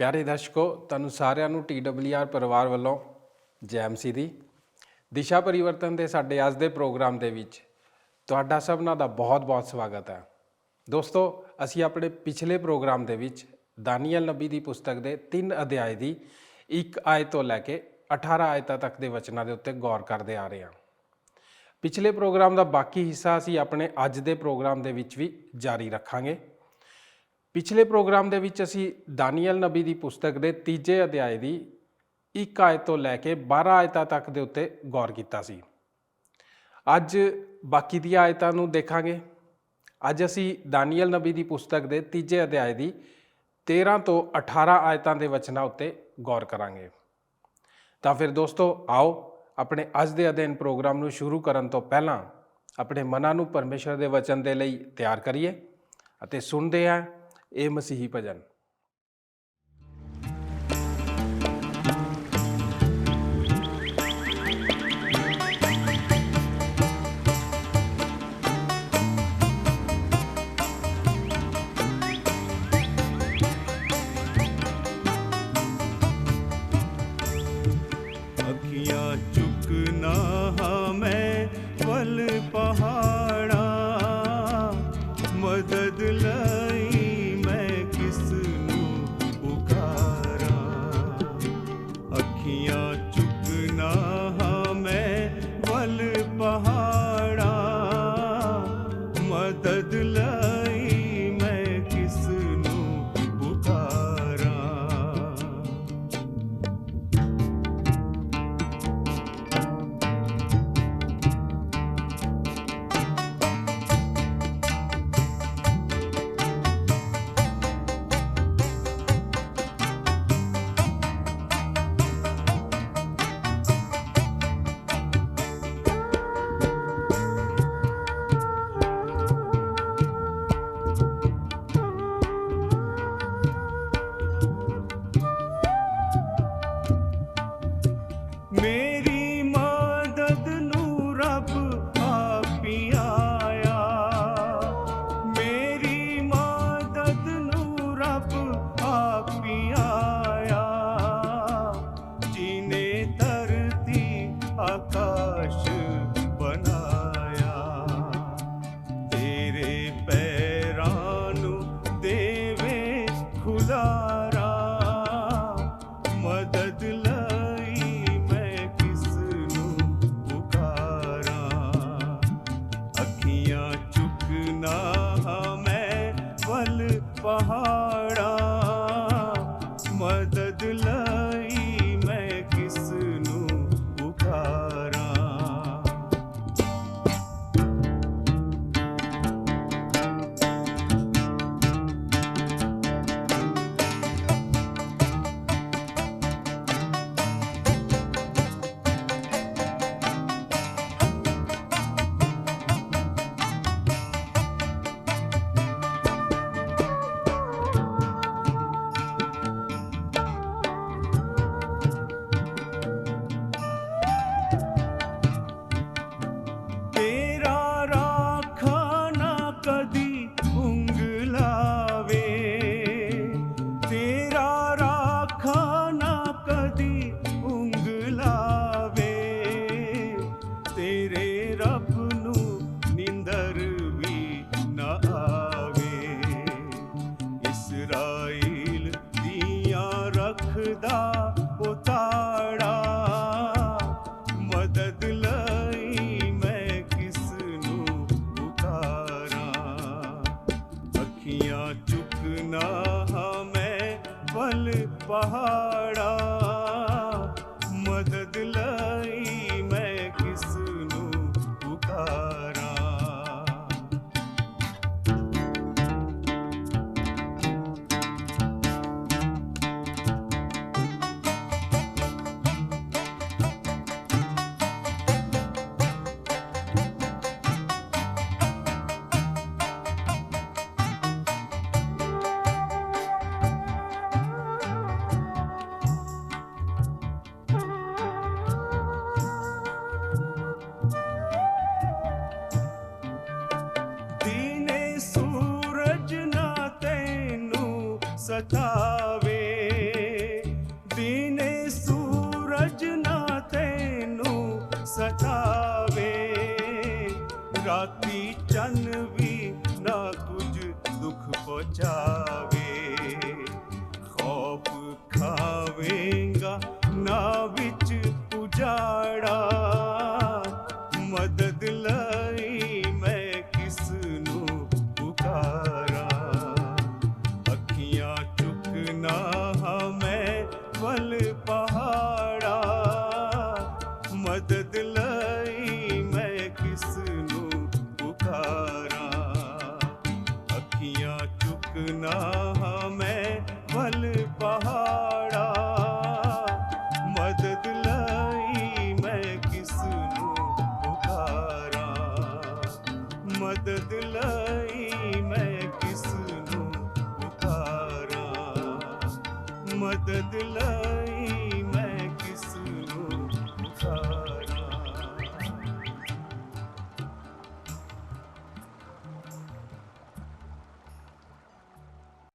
प्यारे दर्शकों, तुहानूं सारिਆਂ ਨੂੰ TWR परिवार ਵੱਲੋਂ जय MC ਦੀ दिशा परिवर्तन ਦੇ ਸਾਡੇ ਅੱਜ ਦੇ ਪ੍ਰੋਗਰਾਮ ਦੇ ਵਿੱਚ ਤੁਹਾਡਾ ਸਭਨਾਂ ਦਾ ਬਹੁਤ-ਬਹੁਤ ਸਵਾਗਤ ਹੈ। ਦੋਸਤੋ, ਅਸੀਂ ਆਪਣੇ ਪਿਛਲੇ ਪ੍ਰੋਗਰਾਮ ਦੇ ਵਿੱਚ दानियल नबी ਦੀ ਪੁਸਤਕ ਦੇ 3 ਅਧਿਆਏ ਦੀ 1 ਆਇਤ ਤੋਂ ਲੈ ਕੇ 18 ਆਇਤਾਂ ਤੱਕ ਦੇ ਵਚਨਾਂ ਦੇ ਉੱਤੇ ਗੌਰ ਕਰਦੇ ਆ ਰਹੇ ਹਾਂ। ਪਿਛਲੇ ਪ੍ਰੋਗਰਾਮ ਦਾ ਬਾਕੀ ਹਿੱਸਾ ਅਸੀਂ ਆਪਣੇ ਅੱਜ ਦੇ ਪ੍ਰੋਗਰਾਮ ਦੇ ਵਿੱਚ ਵੀ ਜਾਰੀ ਰੱਖਾਂਗੇ। पिछले प्रोग्राम ਦੇ ਵਿੱਚ ਅਸੀਂ दानियल नबी ਦੀ ਪੁਸਤਕ ਦੇ 3 ਅਧਿਆਏ ਦੀ 1 ਆਇਤ ਤੋਂ ਲੈ ਕੇ 12 ਆਇਤਾਂ ਤੱਕ ਦੇ ਉੱਤੇ ਗੌਰ ਕੀਤਾ ਸੀ। ਅੱਜ ਬਾਕੀ ਦੀਆਂ ਆਇਤਾਂ ਨੂੰ ਦੇਖਾਂਗੇ। ਅੱਜ ਅਸੀਂ दानियल नबी ਦੀ ਪੁਸਤਕ ਦੇ 3 ਅਧਿਆਏ ਦੀ 13 ਤੋਂ 18 ਆਇਤਾਂ ਦੇ ਵਚਨਾਂ ਉੱਤੇ ਗੌਰ ਕਰਾਂਗੇ। ਤਾਂ ਫਿਰ ਦੋਸਤੋ, ਆਓ ਆਪਣੇ ਅੱਜ ਦੇ ਅਧਿਐਨ ਪ੍ਰੋਗਰਾਮ ਨੂੰ ਸ਼ੁਰੂ ਕਰਨ ਤੋਂ ਪਹਿਲਾਂ ਆਪਣੇ ਮਨਾਂ ਨੂੰ ਪਰਮੇਸ਼ਰ ਦੇ ਵਚਨ ਦੇ ਲਈ ਤਿਆਰ ਕਰੀਏ ਅਤੇ ਸੁਣਦੇ ਹਾਂ ਇਹ ਮਸੀਹੀ ਭਜਨ। अखियाँ चुकना मैं पल पहाड़ा मदद लई मैं किसनू पुकारा। अखियाँ चुकना मैं पल पहाड़ा मदद लई मैं किसनू पुकारा। मेरी मदद नू रब आप ही आया। मेरी मदद नू रब आप ही आया। जिने धरती आकाश बनाया तेरे पैरां नू देवे खुलारा। मदद लई मैं किसनू पुकारा। अखियाँ चुकना मैं पल पहाड़ा मदद लई मैं किसनू पुकारा। तेरा राखा ना कदी उंगलावे। तेरा राखा ना कदी उंगलावे। तेरे रब नू निंदर भी ना आवे। इसराइल दियां रखदा उताड़ा मदद लई मैं किसनू पुकारा। अखियाँ चुकना मैं पल पहाड़ा मदद लई मैं किसनू पुकारा। सतावे ਸਤਾਵੇ, ਰਾਤੀ ਚੰਨ ਵੀ ਨਾ ਕੁਝ ਦੁੱਖ ਪਹੁੰਚਾਵੇ। ਖੌਫ ਖਾਵੇਂਗਾ ਨਾ ਵਿੱਚ ਉਜਾੜਾ, ਮਦਦ ਲਈ ਮੈਂ ਕਿਸ ਨੂੰ ਪੁਕਾਰਾਂ। ਅੱਖੀਆਂ ਚੁੱਕਣਾ ਹਾਂ ਮੈਂ ਵੱਲ ਪਹਾੜਾ, ਮਦਦ ਲਈ ਮੈਂ ਕਿਸ ਨੂੰ ਪੁਕਾਰਾਂ। ਅੱਖੀਆਂ ਚੁੱਕਣਾ ਹਾਂ ਮੈਂ ਵੱਲ ਪਹਾੜਾ, ਮਦਦ ਲਈ ਮੈਂ ਕਿਸ ਨੂੰ ਪੁਕਾਰਾਂ। ਮਦਦ ਲਈ ਮੈਂ ਕਿਸ ਨੂੰ ਪੁਕਾਰਾਂ। ਮਦਦ ਲਈ ਮੈਂ ਕਿਸ ਨੂੰ ਪੁਕਾਰਾਂ।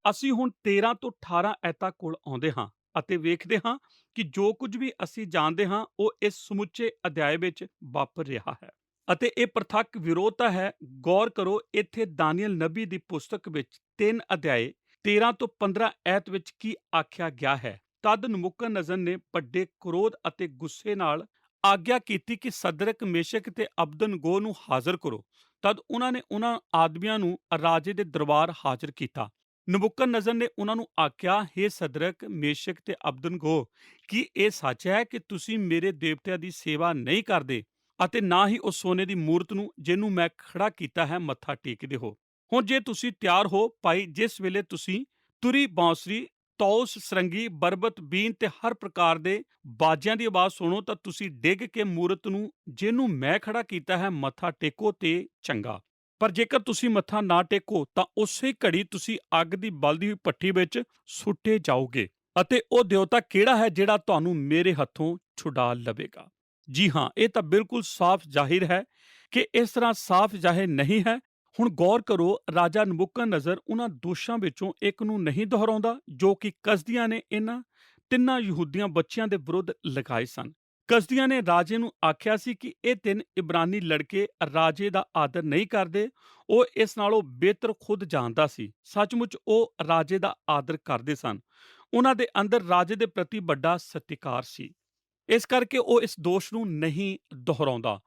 ਅਸੀਂ ਹੁਣ 13 ਤੋਂ 18 ਐਤਾਂ ਕੋਲ ਆਉਂਦੇ ਹਾਂ ਅਤੇ ਵੇਖਦੇ ਹਾਂ ਕਿ ਜੋ ਕੁਝ ਵੀ ਅਸੀਂ ਜਾਣਦੇ ਹਾਂ ਉਹ ਇਸ ਸਮੁੱਚੇ ਅਧਿਆਇ ਵਿੱਚ ਵਾਪਰ ਰਿਹਾ ਹੈ ਅਤੇ ਇਹ ਪ੍ਰਤੱਖ ਵਿਰੋਧਤਾ ਹੈ। ਗੌਰ ਕਰੋ, ਇੱਥੇ ਦਾਨੀਏਲ ਨਬੀ ਦੀ ਪੁਸਤਕ ਵਿੱਚ 3 ਅਧਿਆਏ 13 ਤੋਂ 15 ਐਤ ਵਿੱਚ ਕੀ ਆਖਿਆ ਗਿਆ ਹੈ। ਤਦ ਨਬੂਕਦਨੇਜ਼ਰ ਨੇ ਵੱਡੇ ਕ੍ਰੋਧ ਅਤੇ ਗੁੱਸੇ ਨਾਲ ਆਗਿਆ ਕੀਤੀ ਕਿ ਸਦਰਕ, ਮੇਸ਼ਕ ਤੇ ਅਬਦਨਗੋ ਨੂੰ ਹਾਜ਼ਰ ਕਰੋ। ਤਦ ਉਹਨਾਂ ਨੇ ਉਹਨਾਂ ਆਦਮੀਆਂ ਨੂੰ ਰਾਜੇ ਦੇ ਦਰਬਾਰ ਹਾਜ਼ਰ ਕੀਤਾ। ਨਬੂਕਦਨੇਜ਼ਰ ਨੇ ਉਹਨਾਂ ਨੂੰ ਆਖਿਆ, ਹੇ ਸਦਰਕ, ਮੇਸ਼ਕ ਤੇ ਅਬਦਨਗੋ, ਕੀ ਇਹ ਸੱਚ ਹੈ ਕਿ ਤੁਸੀਂ ਮੇਰੇ ਦੇਵਤਿਆਂ ਦੀ ਸੇਵਾ ਨਹੀਂ ਕਰਦੇ ਅਤੇ ਨਾ ਹੀ ਉਸ ਸੋਨੇ ਦੀ ਮੂਰਤ ਨੂੰ ਜਿਹਨੂੰ ਮੈਂ ਖੜਾ ਕੀਤਾ ਹੈ ਮੱਥਾ ਟੇਕਦੇ ਹੋ? ਹੁਣ ਜੇ ਤੁਸੀਂ ਤਿਆਰ ਹੋ ਭਾਈ, ਜਿਸ ਵੇਲੇ ਤੁਸੀਂ ਤੁਰੀ, ਬਾਂਸਰੀ, ਤੌਸ, ਸਰੰਗੀ, ਬਰਬਤ, ਬੀਨ ਤੇ ਹਰ ਪ੍ਰਕਾਰ ਦੇ ਬਾਜਿਆਂ ਦੀ ਆਵਾਜ਼ ਸੁਣੋ ਤਾਂ ਤੁਸੀਂ ਡਿੱਗ ਕੇ ਮੂਰਤ ਨੂੰ ਜਿਹਨੂੰ ਮੈਂ ਖੜਾ ਕੀਤਾ ਹੈ ਮੱਥਾ ਟੇਕੋ ਤੇ ਚੰਗਾ। ਪਰ ਜੇਕਰ ਤੁਸੀਂ ਮੱਥਾ ਨਾ ਟੇਕੋ ਤਾਂ ਉਸੇ ਘੜੀ ਤੁਸੀਂ ਅੱਗ ਦੀ ਬਲਦੀ ਹੋਈ ਭੱਠੀ ਵਿੱਚ ਸੁੱਟੇ ਜਾਓਗੇ। ਅਤੇ ਉਹ ਦੇਵਤਾ ਕਿਹੜਾ ਹੈ ਜਿਹੜਾ ਤੁਹਾਨੂੰ ਮੇਰੇ ਹੱਥੋਂ ਛੁਡਾ ਲਵੇਗਾ? ਜੀ ਹਾਂ, ਇਹ ਤਾਂ ਬਿਲਕੁਲ ਸਾਫ਼ ਜ਼ਾਹਿਰ ਹੈ ਕਿ ਇਸ ਤਰ੍ਹਾਂ ਸਾਫ਼ ਜ਼ਾਹਿਰ ਨਹੀਂ ਹੈ। ਹੁਣ ਗੌਰ ਕਰੋ, ਰਾਜਾ ਨਬੂਕਦਨੇਜ਼ਰ ਉਹਨਾਂ ਦੋਸ਼ਾਂ ਵਿੱਚੋਂ ਇੱਕ ਨੂੰ ਨਹੀਂ ਦੁਹਰਾਉਂਦਾ ਜੋ ਕਿ ਕਸਦੀਆਂ ਨੇ ਇਹਨਾਂ 3 ਯਹੂਦੀਆਂ ਬੱਚਿਆਂ ਦੇ ਵਿਰੁੱਧ ਲਗਾਏ ਸਨ। ਕਸਦੀਆਂ ਨੇ ਰਾਜੇ ਨੂੰ ਆਖਿਆ ਸੀ ਕਿ ਇਹ 3 ਇਬਰਾਨੀ ਲੜਕੇ ਰਾਜੇ ਦਾ ਆਦਰ ਨਹੀਂ ਕਰਦੇ। ਉਹ ਇਸ ਨਾਲੋਂ ਬਿਹਤਰ ਖੁਦ ਜਾਣਦਾ ਸੀ। ਸੱਚਮੁੱਚ ਉਹ ਰਾਜੇ ਦਾ ਆਦਰ ਕਰਦੇ ਸਨ। ਉਹਨਾਂ ਦੇ ਅੰਦਰ ਰਾਜੇ ਦੇ ਪ੍ਰਤੀ ਵੱਡਾ ਸਤਿਕਾਰ ਸੀ। ਇਸ ਕਰਕੇ ਉਹ ਇਸ ਦੋਸ਼ ਨੂੰ ਨਹੀਂ ਦੁਹਰਾਉਂਦਾ।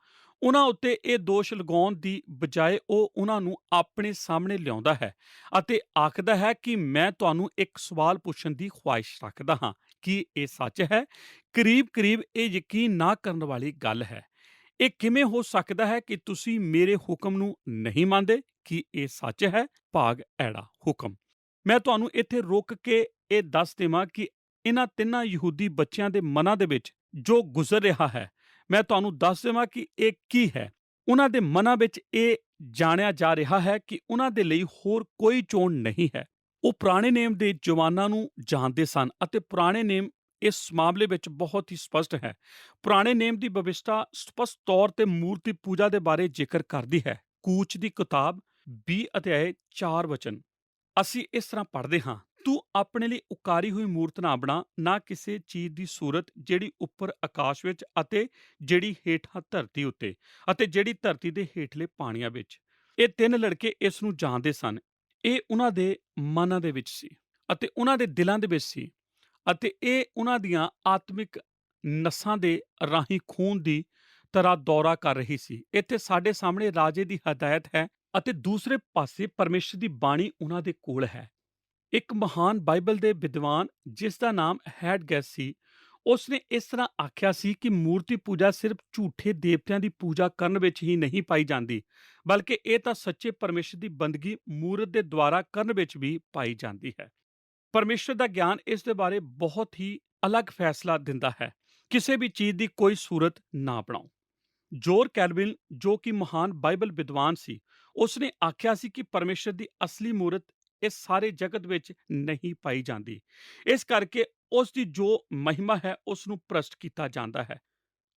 ਉਹਨਾਂ ਉੱਤੇ ਇਹ ਦੋਸ਼ ਲਗਾਉਣ ਦੀ ਬਜਾਏ ਉਹ ਉਹਨਾਂ ਨੂੰ ਆਪਣੇ ਸਾਹਮਣੇ ਲਿਆਉਂਦਾ ਹੈ ਅਤੇ ਆਖਦਾ ਹੈ ਕਿ ਮੈਂ ਤੁਹਾਨੂੰ ਇੱਕ ਸਵਾਲ ਪੁੱਛਣ ਦੀ ਖੁਆਇਸ਼ ਰੱਖਦਾ ਹਾਂ। ਕੀ ਇਹ ਸੱਚ ਹੈ? ਕਰੀਬ-ਕਰੀਬ ਇਹ ਯਕੀਨ ਨਾ ਕਰਨ ਵਾਲੀ ਗੱਲ ਹੈ। ਇਹ ਕਿਵੇਂ ਹੋ ਸਕਦਾ ਹੈ ਕਿ ਤੁਸੀਂ ਮੇਰੇ ਹੁਕਮ ਨੂੰ ਨਹੀਂ ਮੰਨਦੇ? ਕੀ ਇਹ ਸੱਚ ਹੈ? ਭਾਗ ਐੜਾ ਹੁਕਮ। ਮੈਂ ਤੁਹਾਨੂੰ ਇੱਥੇ ਰੁਕ ਕੇ ਇਹ ਦੱਸ ਦੇਵਾਂ ਕਿ ਇਹਨਾਂ 3 ਯਹੂਦੀ ਬੱਚਿਆਂ ਦੇ ਮਨਾਂ ਦੇ ਵਿੱਚ ਜੋ ਗੁਜ਼ਰ ਰਿਹਾ ਹੈ, ਮੈਂ ਤੁਹਾਨੂੰ ਦੱਸ ਦੇਵਾਂ ਕਿ ਇਹ ਕੀ ਹੈ। ਉਹਨਾਂ ਦੇ ਮਨਾਂ ਵਿੱਚ ਇਹ ਜਾਣਿਆ ਜਾ ਰਿਹਾ ਹੈ ਕਿ ਉਹਨਾਂ ਦੇ ਲਈ ਹੋਰ ਕੋਈ ਚੋਣ ਨਹੀਂ ਹੈ। ਉਹ ਪੁਰਾਣੇ ਨੇਮ ਦੇ ਜਵਾਨਾਂ ਨੂੰ ਜਾਣਦੇ ਸਨ ਅਤੇ ਪੁਰਾਣੇ ਨੇਮ ਇਸ ਮਾਮਲੇ ਵਿੱਚ ਬਹੁਤ ਹੀ ਸਪਸ਼ਟ ਹੈ। ਪੁਰਾਣੇ ਨੇਮ ਦੀ ਵਿਵਸਥਾ ਸਪਸ਼ਟ ਤੌਰ ਤੇ ਮੂਰਤੀ ਪੂਜਾ ਦੇ ਬਾਰੇ ਜ਼ਿਕਰ ਕਰਦੀ ਹੈ। ਕੂਚ ਦੀ ਕਿਤਾਬ 20 ਅਧਿਆਏ 4 ਵਚਨ ਅਸੀਂ ਇਸ ਤਰ੍ਹਾਂ ਪੜ੍ਹਦੇ ਹਾਂ, ਤੂੰ ਆਪਣੇ ਲਈ ਉਕਾਰੀ ਹੋਈ ਮੂਰਤ ਨਾ ਬਣਾ, ਨਾ ਕਿਸੇ ਚੀਜ਼ ਦੀ ਸੂਰਤ ਜਿਹੜੀ ਉੱਪਰ ਆਕਾਸ਼ ਵਿੱਚ ਅਤੇ ਜਿਹੜੀ ਹੇਠਾਂ ਧਰਤੀ ਉੱਤੇ ਅਤੇ ਜਿਹੜੀ ਧਰਤੀ ਦੇ ਹੇਠਲੇ ਪਾਣੀਆਂ ਵਿੱਚ। ਇਹ 3 ਲੜਕੇ ਇਸ ਨੂੰ ਜਾਣਦੇ ਸਨ। ਇਹ ਉਹਨਾਂ ਦੇ ਮਨਾਂ ਦੇ ਵਿੱਚ ਸੀ ਅਤੇ ਉਹਨਾਂ ਦੇ ਦਿਲਾਂ ਦੇ ਵਿੱਚ ਸੀ ਅਤੇ ਇਹ ਉਹਨਾਂ ਦੀਆਂ ਆਤਮਿਕ ਨਸਾਂ ਦੇ ਰਾਹੀਂ ਖੂਨ ਦੀ ਤਰ੍ਹਾਂ ਦੌਰਾ ਕਰ ਰਹੀ ਸੀ। ਇੱਥੇ ਸਾਡੇ ਸਾਹਮਣੇ ਰਾਜੇ ਦੀ ਹਦਾਇਤ ਹੈ ਅਤੇ ਦੂਸਰੇ ਪਾਸੇ ਪਰਮੇਸ਼ਰ ਦੀ ਬਾਣੀ ਉਹਨਾਂ ਦੇ ਕੋਲ ਹੈ। ਇੱਕ ਮਹਾਨ ਬਾਈਬਲ ਦੇ ਵਿਦਵਾਨ ਜਿਸ ਦਾ ਨਾਮ ਹੈਡਗੈਸ ਸੀ, ਉਸ ਨੇ ਇਸ ਤਰ੍ਹਾਂ ਆਖਿਆ ਸੀ ਕਿ ਮੂਰਤੀ ਪੂਜਾ ਸਿਰਫ ਝੂਠੇ ਦੇਵਤਿਆਂ ਦੀ ਪੂਜਾ ਕਰਨ ਵਿੱਚ ਹੀ ਨਹੀਂ ਪਾਈ ਜਾਂਦੀ, ਬਲਕਿ ਇਹ ਤਾਂ ਸੱਚੇ ਪਰਮੇਸ਼ਰ ਦੀ ਬੰਦਗੀ ਮੂਰਤ ਦੇ ਦੁਆਰਾ ਕਰਨ ਵਿੱਚ ਵੀ ਪਾਈ ਜਾਂਦੀ ਹੈ। ਪਰਮੇਸ਼ਰ ਦਾ ਗਿਆਨ ਇਸ ਦੇ ਬਾਰੇ ਬਹੁਤ ਹੀ ਅਲੱਗ ਫੈਸਲਾ ਦਿੰਦਾ ਹੈ। ਕਿਸੇ ਵੀ ਚੀਜ਼ ਦੀ ਕੋਈ ਸੂਰਤ ਨਾ ਬਣਾਓ। ਜੋਰ ਕੈਲਵਿਨ, ਜੋ ਕਿ ਮਹਾਨ ਬਾਈਬਲ ਵਿਦਵਾਨ ਸੀ, ਉਸ ਨੇ ਆਖਿਆ ਸੀ ਕਿ ਪਰਮੇਸ਼ਰ ਦੀ ਅਸਲੀ ਮੂਰਤ ਇਸ ਸਾਰੇ ਜਗਤ ਵਿੱਚ ਨਹੀਂ ਪਾਈ ਜਾਂਦੀ। ਇਸ ਕਰਕੇ ਉਸ ਦੀ ਜੋ ਮਹਿਮਾ ਹੈ ਉਸ ਨੂੰ ਭ੍ਰਸ਼ਟ ਕੀਤਾ ਜਾਂਦਾ ਹੈ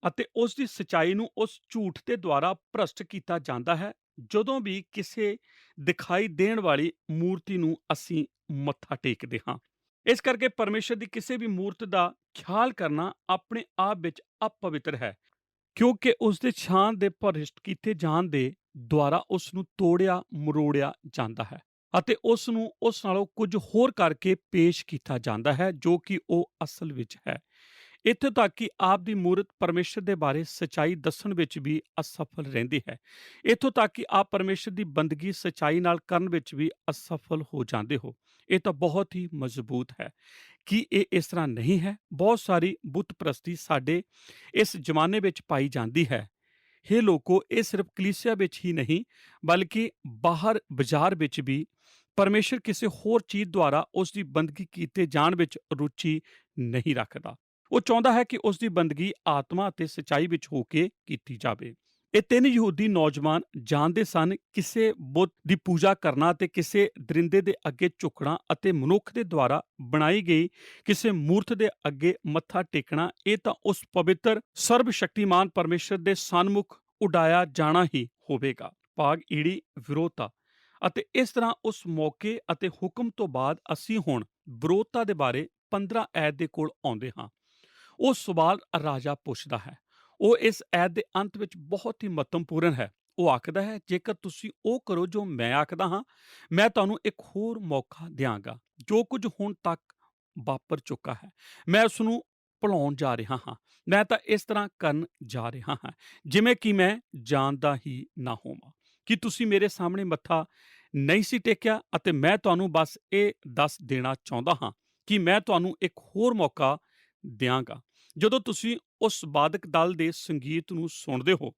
ਅਤੇ ਉਸ ਦੀ ਸਚਾਈ ਨੂੰ ਉਸ ਝੂਠ ਦੇ ਦੁਆਰਾ ਭ੍ਰਸ਼ਟ ਕੀਤਾ ਜਾਂਦਾ ਹੈ ਜਦੋਂ ਵੀ ਕਿਸੇ ਦਿਖਾਈ ਦੇਣ ਵਾਲੀ ਮੂਰਤੀ ਨੂੰ ਅਸੀਂ ਮੱਥਾ ਟੇਕਦੇ ਹਾਂ। ਇਸ ਕਰਕੇ ਪਰਮੇਸ਼ਰ ਦੀ ਕਿਸੇ ਵੀ ਮੂਰਤ ਦਾ ਖਿਆਲ ਕਰਨਾ ਆਪਣੇ ਆਪ ਵਿੱਚ ਅਪਵਿੱਤਰ ਹੈ। ਕਿਉਂਕਿ ਉਸ ਦੇ ਛਾਂ ਦੇ ਭ੍ਰਿਸ਼ਟ ਕੀਤੇ ਜਾਣ ਦੇ ਦੁਆਰਾ ਉਸ ਨੂੰ ਤੋੜਿਆ ਮਰੋੜਿਆ ਜਾਂਦਾ ਹੈ ਅਤੇ ਉਸ ਨੂੰ ਉਸ ਨਾਲੋਂ ਕੁਝ ਹੋਰ ਕਰਕੇ ਪੇਸ਼ ਕੀਤਾ ਜਾਂਦਾ ਹੈ ਜੋ ਕਿ ਉਹ ਅਸਲ ਵਿੱਚ ਹੈ। ਇੱਥੇ ਤੱਕ ਕਿ ਆਪ ਦੀ ਮੂਰਤ ਪਰਮੇਸ਼ਰ ਦੇ ਬਾਰੇ ਸਚਾਈ ਦੱਸਣ ਵਿੱਚ ਵੀ ਅਸਫਲ ਰਹਿੰਦੀ ਹੈ। ਇੱਥੋਂ ਤੱਕ ਕਿ ਆਪ ਪਰਮੇਸ਼ਰ ਦੀ ਬੰਦਗੀ ਸਚਾਈ ਨਾਲ ਕਰਨ ਵਿੱਚ ਵੀ ਅਸਫਲ ਹੋ ਜਾਂਦੇ ਹੋ। ਇਹ ਤਾਂ ਬਹੁਤ ਹੀ ਮਜ਼ਬੂਤ ਹੈ। ਕੀ ਇਹ ਇਸ ਤਰ੍ਹਾਂ ਨਹੀਂ ਹੈ? ਬਹੁਤ ਸਾਰੀ ਬੁੱਤ ਪ੍ਰਸਤੀ ਸਾਡੇ ਇਸ ਜ਼ਮਾਨੇ ਵਿੱਚ ਪਾਈ ਜਾਂਦੀ ਹੈ। ਹੇ ਲੋਕੋ, ਇਹ ਸਿਰਫ ਕਲੀਸਿਆ ਵਿੱਚ ਹੀ ਨਹੀਂ ਬਲਕਿ ਬਾਹਰ ਬਾਜ਼ਾਰ ਵਿੱਚ ਵੀ ਪਰਮੇਸ਼ਰ ਕਿਸੇ ਹੋਰ ਚੀਜ਼ ਦੁਆਰਾ ਉਸ ਦੀ ਬੰਦਗੀ ਕੀਤੇ ਜਾਣ ਵਿੱਚ ਰੁਚੀ ਨਹੀਂ ਰੱਖਦਾ। ਉਹ ਚਾਹੁੰਦਾ ਹੈ ਕਿ ਉਸ ਦੀ ਬੰਦਗੀ ਆਤਮਾ ਅਤੇ ਸਚਾਈ ਵਿੱਚ ਹੋ ਕੇ ਕੀਤੀ ਜਾਵੇ। ਇਹ ਤਿੰਨ ਯਹੂਦੀ ਨੌਜਵਾਨ ਜਾਣਦੇ ਸਨ ਕਿਸੇ ਬੁੱਤ ਦੀ ਪੂਜਾ ਕਰਨਾ ਅਤੇ ਕਿਸੇ ਦਰਿੰਦੇ ਦੇ ਅੱਗੇ ਝੁਕਣਾ ਅਤੇ ਮਨੁੱਖ ਦੇ ਦੁਆਰਾ ਬਣਾਈ ਗਈ ਕਿਸੇ ਮੂਰਤ ਦੇ ਅੱਗੇ ਮੱਥਾ ਟੇਕਣਾ, ਇਹ ਤਾਂ ਉਸ ਪਵਿੱਤਰ ਸਰਬ ਸ਼ਕਤੀਮਾਨ ਪਰਮੇਸ਼ਰ ਦੇ ਸਨਮੁਖ ਉਡਾਇਆ ਜਾਣਾ ਹੀ ਹੋਵੇਗਾ। ਭਾਗ ਈੜੀ ਵਿਰੋਧਤਾ। ਅਤੇ ਇਸ ਤਰ੍ਹਾਂ ਉਸ ਮੌਕੇ ਅਤੇ ਹੁਕਮ ਤੋਂ ਬਾਅਦ ਅਸੀਂ ਹੁਣ ਵਿਰੋਧਤਾ ਦੇ ਬਾਰੇ 15 ਐਤ ਦੇ ਕੋਲ ਆਉਂਦੇ ਹਾਂ। ਉਹ ਸਵਾਲ ਰਾਜਾ ਪੁੱਛਦਾ ਹੈ। ਉਹ ਇਸ ਐਤ ਦੇ ਅੰਤ ਵਿੱਚ ਬਹੁਤ ਹੀ ਮਹੱਤਵਪੂਰਨ ਹੈ। ਉਹ ਆਖਦਾ ਹੈ, ਜੇਕਰ ਤੁਸੀਂ ਉਹ ਕਰੋ ਜੋ ਮੈਂ ਆਖਦਾ ਹਾਂ, ਮੈਂ ਤੁਹਾਨੂੰ ਇੱਕ ਹੋਰ ਮੌਕਾ ਦਿਆਂਗਾ। ਜੋ ਕੁਝ ਹੁਣ ਤੱਕ ਵਾਪਰ ਚੁੱਕਾ ਹੈ, ਮੈਂ ਉਸ ਨੂੰ ਭੁਲਾਉਣ ਜਾ ਰਿਹਾ ਹਾਂ। ਮੈਂ ਤਾਂ ਇਸ ਤਰ੍ਹਾਂ ਕਰਨ ਜਾ ਰਿਹਾ ਹਾਂ ਜਿਵੇਂ ਕਿ ਮੈਂ ਜਾਣਦਾ ਹੀ ਨਾ ਹੋਵਾਂ। ਕਿ ਤੁਸੀਂ ਮੇਰੇ ਸਾਹਮਣੇ ਮੱਥਾ ਨਹੀਂ ਸੀ ਟੇਕਿਆ ਅਤੇ ਮੈਂ ਤੁਹਾਨੂੰ ਬਸ ਇਹ ਦੱਸ ਦੇਣਾ ਚਾਹੁੰਦਾ ਹਾਂ ਕਿ ਮੈਂ ਤੁਹਾਨੂੰ ਇੱਕ ਹੋਰ ਮੌਕਾ ਦਿਆਂਗਾ। ਜਦੋਂ ਤੁਸੀਂ ਉਸ ਵਾਦਕ ਦਲ ਦੇ ਸੰਗੀਤ ਨੂੰ ਸੁਣਦੇ ਹੋ,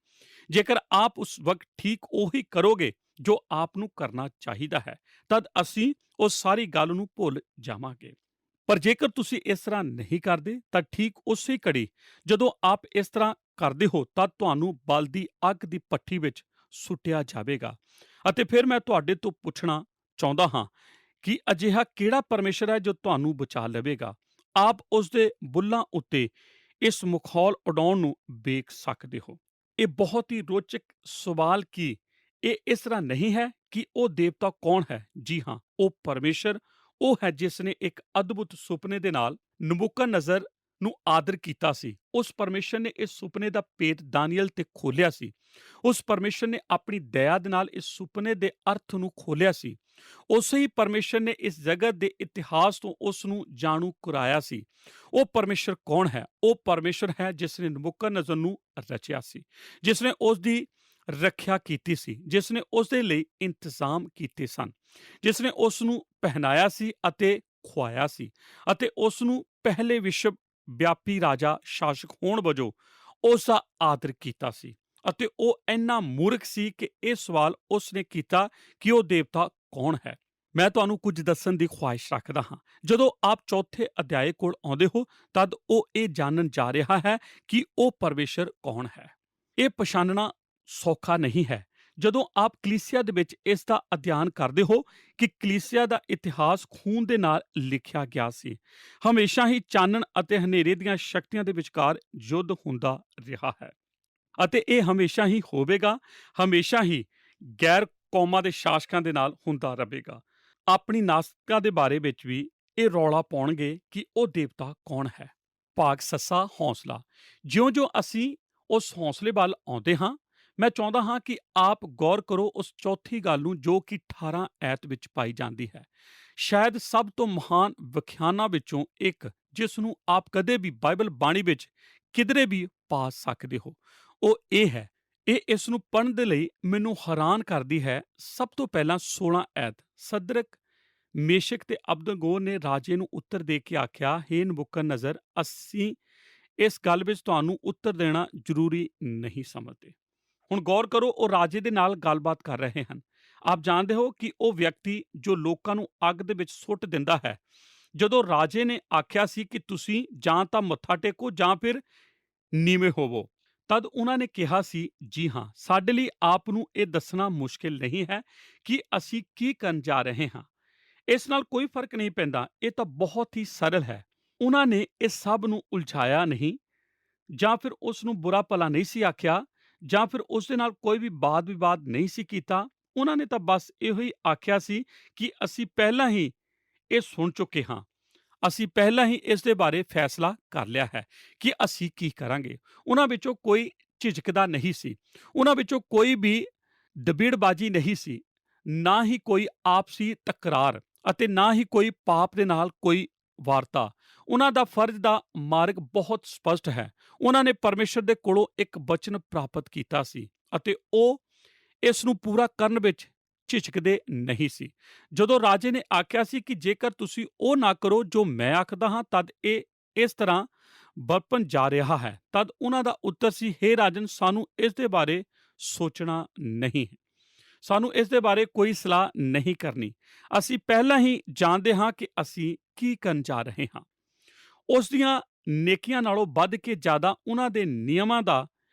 ਜੇਕਰ ਆਪ ਉਸ ਵਕਤ ਠੀਕ ਉਹੀ ਕਰੋਗੇ ਜੋ ਆਪ ਨੂੰ ਕਰਨਾ ਚਾਹੀਦਾ ਹੈ, ਤਦ ਅਸੀਂ ਉਸ ਸਾਰੀ ਗੱਲ ਨੂੰ ਭੁੱਲ ਜਾਵਾਂਗੇ। ਪਰ ਜੇਕਰ ਤੁਸੀਂ ਇਸ ਤਰ੍ਹਾਂ ਨਹੀਂ ਕਰਦੇ ਤਾਂ ਠੀਕ ਉਸੇ ਘੜੀ ਜਦੋਂ ਆਪ ਇਸ ਤਰ੍ਹਾਂ ਕਰਦੇ ਹੋ ਤਾਂ ਤੁਹਾਨੂੰ ਬਲਦੀ ਅੱਗ ਦੀ ਭੱਠੀ ਵਿੱਚ ਸੁੱਟਿਆ ਜਾਵੇਗਾ। ਅਤੇ ਫਿਰ ਮੈਂ ਤੁਹਾਡੇ ਤੋਂ ਪੁੱਛਣਾ ਚਾਹੁੰਦਾ ਹਾਂ ਕਿ ਅਜਿਹਾ ਕਿਹੜਾ ਪਰਮੇਸ਼ਰ ਹੈ ਜੋ ਤੁਹਾਨੂੰ ਬਚਾ ਲਵੇਗਾ? ਆਪ ਉਸ ਦੇ ਬੁੱਲਾਂ ਉੱਤੇ ਇਸ ਮਖੌਲ ਉਡਾਉਣ ਨੂੰ ਵੇਖ ਸਕਦੇ ਹੋ। ਇਹ ਬਹੁਤ ਹੀ ਰੋਚਕ ਸਵਾਲ ਕਿ ਇਹ ਇਸ ਤਰ੍ਹਾਂ ਨਹੀਂ ਹੈ ਕਿ ਉਹ ਦੇਵਤਾ ਕੌਣ ਹੈ? ਜੀ ਹਾਂ, ਉਹ ਪਰਮੇਸ਼ਰ ਉਹ ਹੈ ਜਿਸ ਨੇ ਇੱਕ ਅਦਭੁਤ ਸੁਪਨੇ ਦੇ ਨਾਲ ਨਬੂਕਦਨਜ਼ਰ ਨੂੰ ਆਦਰ ਕੀਤਾ ਸੀ। ਉਸ ਪਰਮੇਸ਼ਰ ਨੇ ਇਸ ਸੁਪਨੇ ਦਾ ਭੇਦ ਦਾਨੀਏਲ ਤੇ ਖੋਲ੍ਹਿਆ ਸੀ। ਉਸ ਪਰਮੇਸ਼ਰ ਨੇ ਆਪਣੀ ਦਇਆ ਦੇ ਨਾਲ ਇਸ ਸੁਪਨੇ ਦੇ ਅਰਥ ਨੂੰ ਖੋਲ੍ਹਿਆ ਸੀ। ਉਸੇ ਹੀ ਪਰਮੇਸ਼ਰ ਨੇ ਇਸ ਜਗਤ ਦੇ ਇਤਿਹਾਸ ਤੋਂ ਉਸ ਨੂੰ ਜਾਣੂ ਕਰਾਇਆ ਸੀ। ਉਹ ਪਰਮੇਸ਼ਰ ਕੌਣ ਹੈ? ਉਹ ਪਰਮੇਸ਼ਰ ਹੈ ਜਿਸ ਨੇ ਨਬੂਕਦਨਜ਼ਰ ਨੂੰ ਰਚਿਆ ਸੀ, ਜਿਸ ਨੇ ਉਸ ਦੀ ਰੱਖਿਆ ਕੀਤੀ ਸੀ, ਜਿਸ ਨੇ ਉਸ ਦੇ ਲਈ ਇੰਤਜ਼ਾਮ ਕੀਤੇ ਸਨ, ਜਿਸ ਨੇ ਉਸ ਨੂੰ ਪਹਿਨਾਇਆ ਸੀ ਅਤੇ ਖੁਆਇਆ ਸੀ ਅਤੇ ਉਸ ਨੂੰ ਪਹਿਲੇ ਵਿਸ਼ਵ ਵਿਆਪੀ ਰਾਜਾ ਸ਼ਾਸਕ ਹੋਣ ਵਜੋਂ ਉਸ ਦਾ ਆਦਰ ਕੀਤਾ ਸੀ। ਅਤੇ ਉਹ ਇੰਨਾ ਮੂਰਖ ਸੀ ਕਿ ਇਹ ਸਵਾਲ ਉਸ ਨੇ ਕੀਤਾ ਕਿ ਉਹ ਦੇਵਤਾ ਕੌਣ ਹੈ। ਮੈਂ ਤੁਹਾਨੂੰ ਕੁਝ ਦੱਸਣ ਦੀ ਖੁਆਇਸ਼ ਰੱਖਦਾ ਹਾਂ। ਜਦੋਂ ਆਪ ਚੌਥੇ ਅਧਿਆਏ ਕੋਲ ਆਉਂਦੇ ਹੋ ਤਦ ਉਹ ਇਹ ਜਾਣਨ ਜਾ ਰਿਹਾ ਹੈ ਕਿ ਉਹ ਪਰਮੇਸ਼ਰ ਕੌਣ ਹੈ। ਇਹ ਪਛਾਣਨਾ ਸੌਖਾ ਨਹੀਂ ਹੈ। ਜਦੋਂ ਆਪ ਕਲੀਸਿਆ ਦੇ ਵਿੱਚ ਇਸ ਦਾ ਅਧਿਐਨ ਕਰਦੇ ਹੋ ਕਿ ਕਲੀਸਿਆ ਦਾ ਇਤਿਹਾਸ ਖੂਨ ਦੇ ਨਾਲ ਲਿਖਿਆ ਗਿਆ ਸੀ। ਹਮੇਸ਼ਾ ਹੀ ਚਾਨਣ ਅਤੇ ਹਨੇਰੇ ਦੀਆਂ ਸ਼ਕਤੀਆਂ ਦੇ ਵਿਚਕਾਰ ਯੁੱਧ ਹੁੰਦਾ ਰਿਹਾ ਹੈ ਅਤੇ ਇਹ ਹਮੇਸ਼ਾ ਹੀ ਹੋਵੇਗਾ। ਹਮੇਸ਼ਾ ਹੀ ਗੈਰ ਕੌਮਾਂ ਦੇ ਸ਼ਾਸਕਾਂ ਦੇ ਨਾਲ ਹੁੰਦਾ ਰਹੇਗਾ। ਆਪਣੀ ਨਾਸਤਿਕਤਾ ਦੇ ਬਾਰੇ ਵਿੱਚ ਵੀ ਇਹ ਰੌਲਾ ਪਾਉਣਗੇ ਕਿ ਉਹ ਦੇਵਤਾ ਕੌਣ ਹੈ। ਭਾਗ ਸੱਸਾ ਹੌਸਲਾ। ਜਿਉਂ-ਜਿਉਂ ਅਸੀਂ ਉਸ ਹੌਸਲੇ ਵੱਲ ਆਉਂਦੇ ਹਾਂ, ਮੈਂ ਚਾਹੁੰਦਾ ਹਾਂ ਕਿ ਆਪ ਗੌਰ ਕਰੋ ਉਸ ਚੌਥੀ ਗੱਲ ਨੂੰ ਜੋ ਕਿ 18 ਐਤ ਵਿੱਚ ਪਾਈ ਜਾਂਦੀ ਹੈ। ਸ਼ਾਇਦ ਸਭ ਤੋਂ ਮਹਾਨ ਵਿਖਿਆਨਾਂ ਵਿੱਚੋਂ ਇੱਕ ਜਿਸ ਨੂੰ ਆਪ ਕਦੇ ਵੀ ਬਾਈਬਲ ਬਾਣੀ ਵਿੱਚ ਕਿਧਰੇ ਵੀ ਪਾ ਸਕਦੇ ਹੋ, ਉਹ ਇਹ ਹੈ। ਇਹ ਇਸ ਨੂੰ ਪੜ੍ਹਨ ਦੇ ਲਈ ਮੈਨੂੰ ਹੈਰਾਨ ਕਰਦੀ ਹੈ। ਸਭ ਤੋਂ ਪਹਿਲਾਂ 16 ਐਤ। ਸਦਰਕ, ਮੇਸ਼ਕ ਤੇ ਅਬਦਨਗੋ ਨੇ ਰਾਜੇ ਨੂੰ ਉੱਤਰ ਦੇ ਕੇ ਆਖਿਆ, ਹੇ ਨਬੂਕਦਨਜ਼ਰ, ਅਸੀਂ ਇਸ ਗੱਲ ਵਿੱਚ ਤੁਹਾਨੂੰ ਉੱਤਰ ਦੇਣਾ ਜ਼ਰੂਰੀ ਨਹੀਂ ਸਮਝਦੇ। ਹੁਣ ਗੌਰ ਕਰੋ, ਉਹ ਰਾਜੇ ਦੇ ਨਾਲ ਗੱਲਬਾਤ ਕਰ ਰਹੇ ਹਨ। ਆਪ ਜਾਣਦੇ ਹੋ ਕਿ ਉਹ ਵਿਅਕਤੀ ਜੋ ਲੋਕਾਂ ਨੂੰ ਅੱਗ ਦੇ ਵਿੱਚ ਸੁੱਟ ਦਿੰਦਾ ਹੈ। ਜਦੋਂ ਰਾਜੇ ਨੇ ਆਖਿਆ ਸੀ ਕਿ ਤੁਸੀਂ ਜਾਂ ਤਾਂ ਮੱਥਾ ਟੇਕੋ ਜਾਂ ਫਿਰ ਨੀਵੇਂ ਹੋਵੋ, ਤਦ ਉਹਨਾਂ ਨੇ ਕਿਹਾ ਸੀ, ਜੀ ਹਾਂ, ਸਾਡੇ ਲਈ ਆਪ ਨੂੰ ਇਹ ਦੱਸਣਾ ਮੁਸ਼ਕਿਲ ਨਹੀਂ ਹੈ ਕਿ ਅਸੀਂ ਕੀ ਕਰਨ ਜਾ ਰਹੇ ਹਾਂ। ਇਸ ਨਾਲ ਕੋਈ ਫਰਕ ਨਹੀਂ ਪੈਂਦਾ। ਇਹ ਤਾਂ ਬਹੁਤ ਹੀ ਸਰਲ ਹੈ। ਉਹਨਾਂ ਨੇ ਇਸ ਸਭ ਨੂੰ ਉਲਝਾਇਆ ਨਹੀਂ, ਜਾਂ ਫਿਰ ਉਸ ਨੂੰ ਬੁਰਾ ਭਲਾ ਨਹੀਂ ਸੀ ਆਖਿਆ, ਜਾਂ ਫਿਰ ਉਸ ਦੇ ਨਾਲ ਕੋਈ ਵੀ ਵਾਦ ਵਿਵਾਦ ਨਹੀਂ ਸੀ ਕੀਤਾ। ਉਹਨਾਂ ਨੇ ਤਾਂ ਬਸ ਇਹੋ ਹੀ ਆਖਿਆ ਸੀ ਕਿ ਅਸੀਂ ਪਹਿਲਾਂ ਹੀ ਇਹ ਸੁਣ ਚੁੱਕੇ ਹਾਂ। ਅਸੀਂ ਪਹਿਲਾਂ ਹੀ ਇਸ ਦੇ ਬਾਰੇ ਫੈਸਲਾ ਕਰ ਲਿਆ ਹੈ ਕਿ ਅਸੀਂ ਕੀ ਕਰਾਂਗੇ। ਉਹਨਾਂ ਵਿੱਚੋਂ ਕੋਈ ਝਿਜਕਦਾ ਨਹੀਂ ਸੀ। ਉਹਨਾਂ ਵਿੱਚੋਂ ਕੋਈ ਵੀ ਦਬੀੜਬਾਜ਼ੀ ਨਹੀਂ ਸੀ, ਨਾ ਹੀ ਕੋਈ ਆਪਸੀ ਤਕਰਾਰ ਅਤੇ ਨਾ ਹੀ ਕੋਈ ਪਾਪ ਦੇ ਨਾਲ ਕੋਈ ਵਾਰਤਾ। ਉਹਨਾਂ ਦਾ ਫਰਜ਼ ਦਾ ਮਾਰਗ ਬਹੁਤ ਸਪਸ਼ਟ ਹੈ। ਉਹਨਾਂ ਨੇ ਪਰਮੇਸ਼ਰ ਦੇ ਕੋਲੋਂ ਇੱਕ ਵਚਨ ਪ੍ਰਾਪਤ ਕੀਤਾ ਸੀ ਅਤੇ ਉਹ ਇਸ ਨੂੰ ਪੂਰਾ ਕਰਨ ਵਿੱਚ ਝਿਜਕਦੇ ਨਹੀਂ ਸੀ। ਜਦੋਂ ਰਾਜੇ ਨੇ ਆਖਿਆ ਸੀ ਕਿ ਜੇਕਰ ਤੁਸੀਂ ਉਹ ਨਾ ਕਰੋ ਜੋ ਮੈਂ ਆਖਦਾ ਹਾਂ, ਤਦ ਇਹ ਇਸ ਤਰ੍ਹਾਂ ਵਰਪਨ ਜਾ ਰਿਹਾ ਹੈ। ਤਦ ਉਹਨਾਂ ਦਾ ਉੱਤਰ ਸੀ, ਹੇ ਰਾਜਨ, ਸਾਨੂੰ ਇਸ ਦੇ ਬਾਰੇ ਸੋਚਣਾ ਨਹੀਂ ਹੈ। ਸਾਨੂੰ ਇਸ ਦੇ ਬਾਰੇ ਕੋਈ ਸਲਾਹ ਨਹੀਂ ਕਰਨੀ। ਅਸੀਂ ਪਹਿਲਾਂ ਹੀ ਜਾਣਦੇ ਹਾਂ ਕਿ ਅਸੀਂ ਕੀ ਕਰਨ ਜਾ ਰਹੇ ਹਾਂ। ਉਸ ਦੀਆਂ ਨੇਕੀਆਂ ਨਾਲੋਂ ਵੱਧ ਕੇ ਜ਼ਿਆਦਾ ਉਹਨਾਂ ਦੇ ਨਿਯਮਾਂ ਦਾ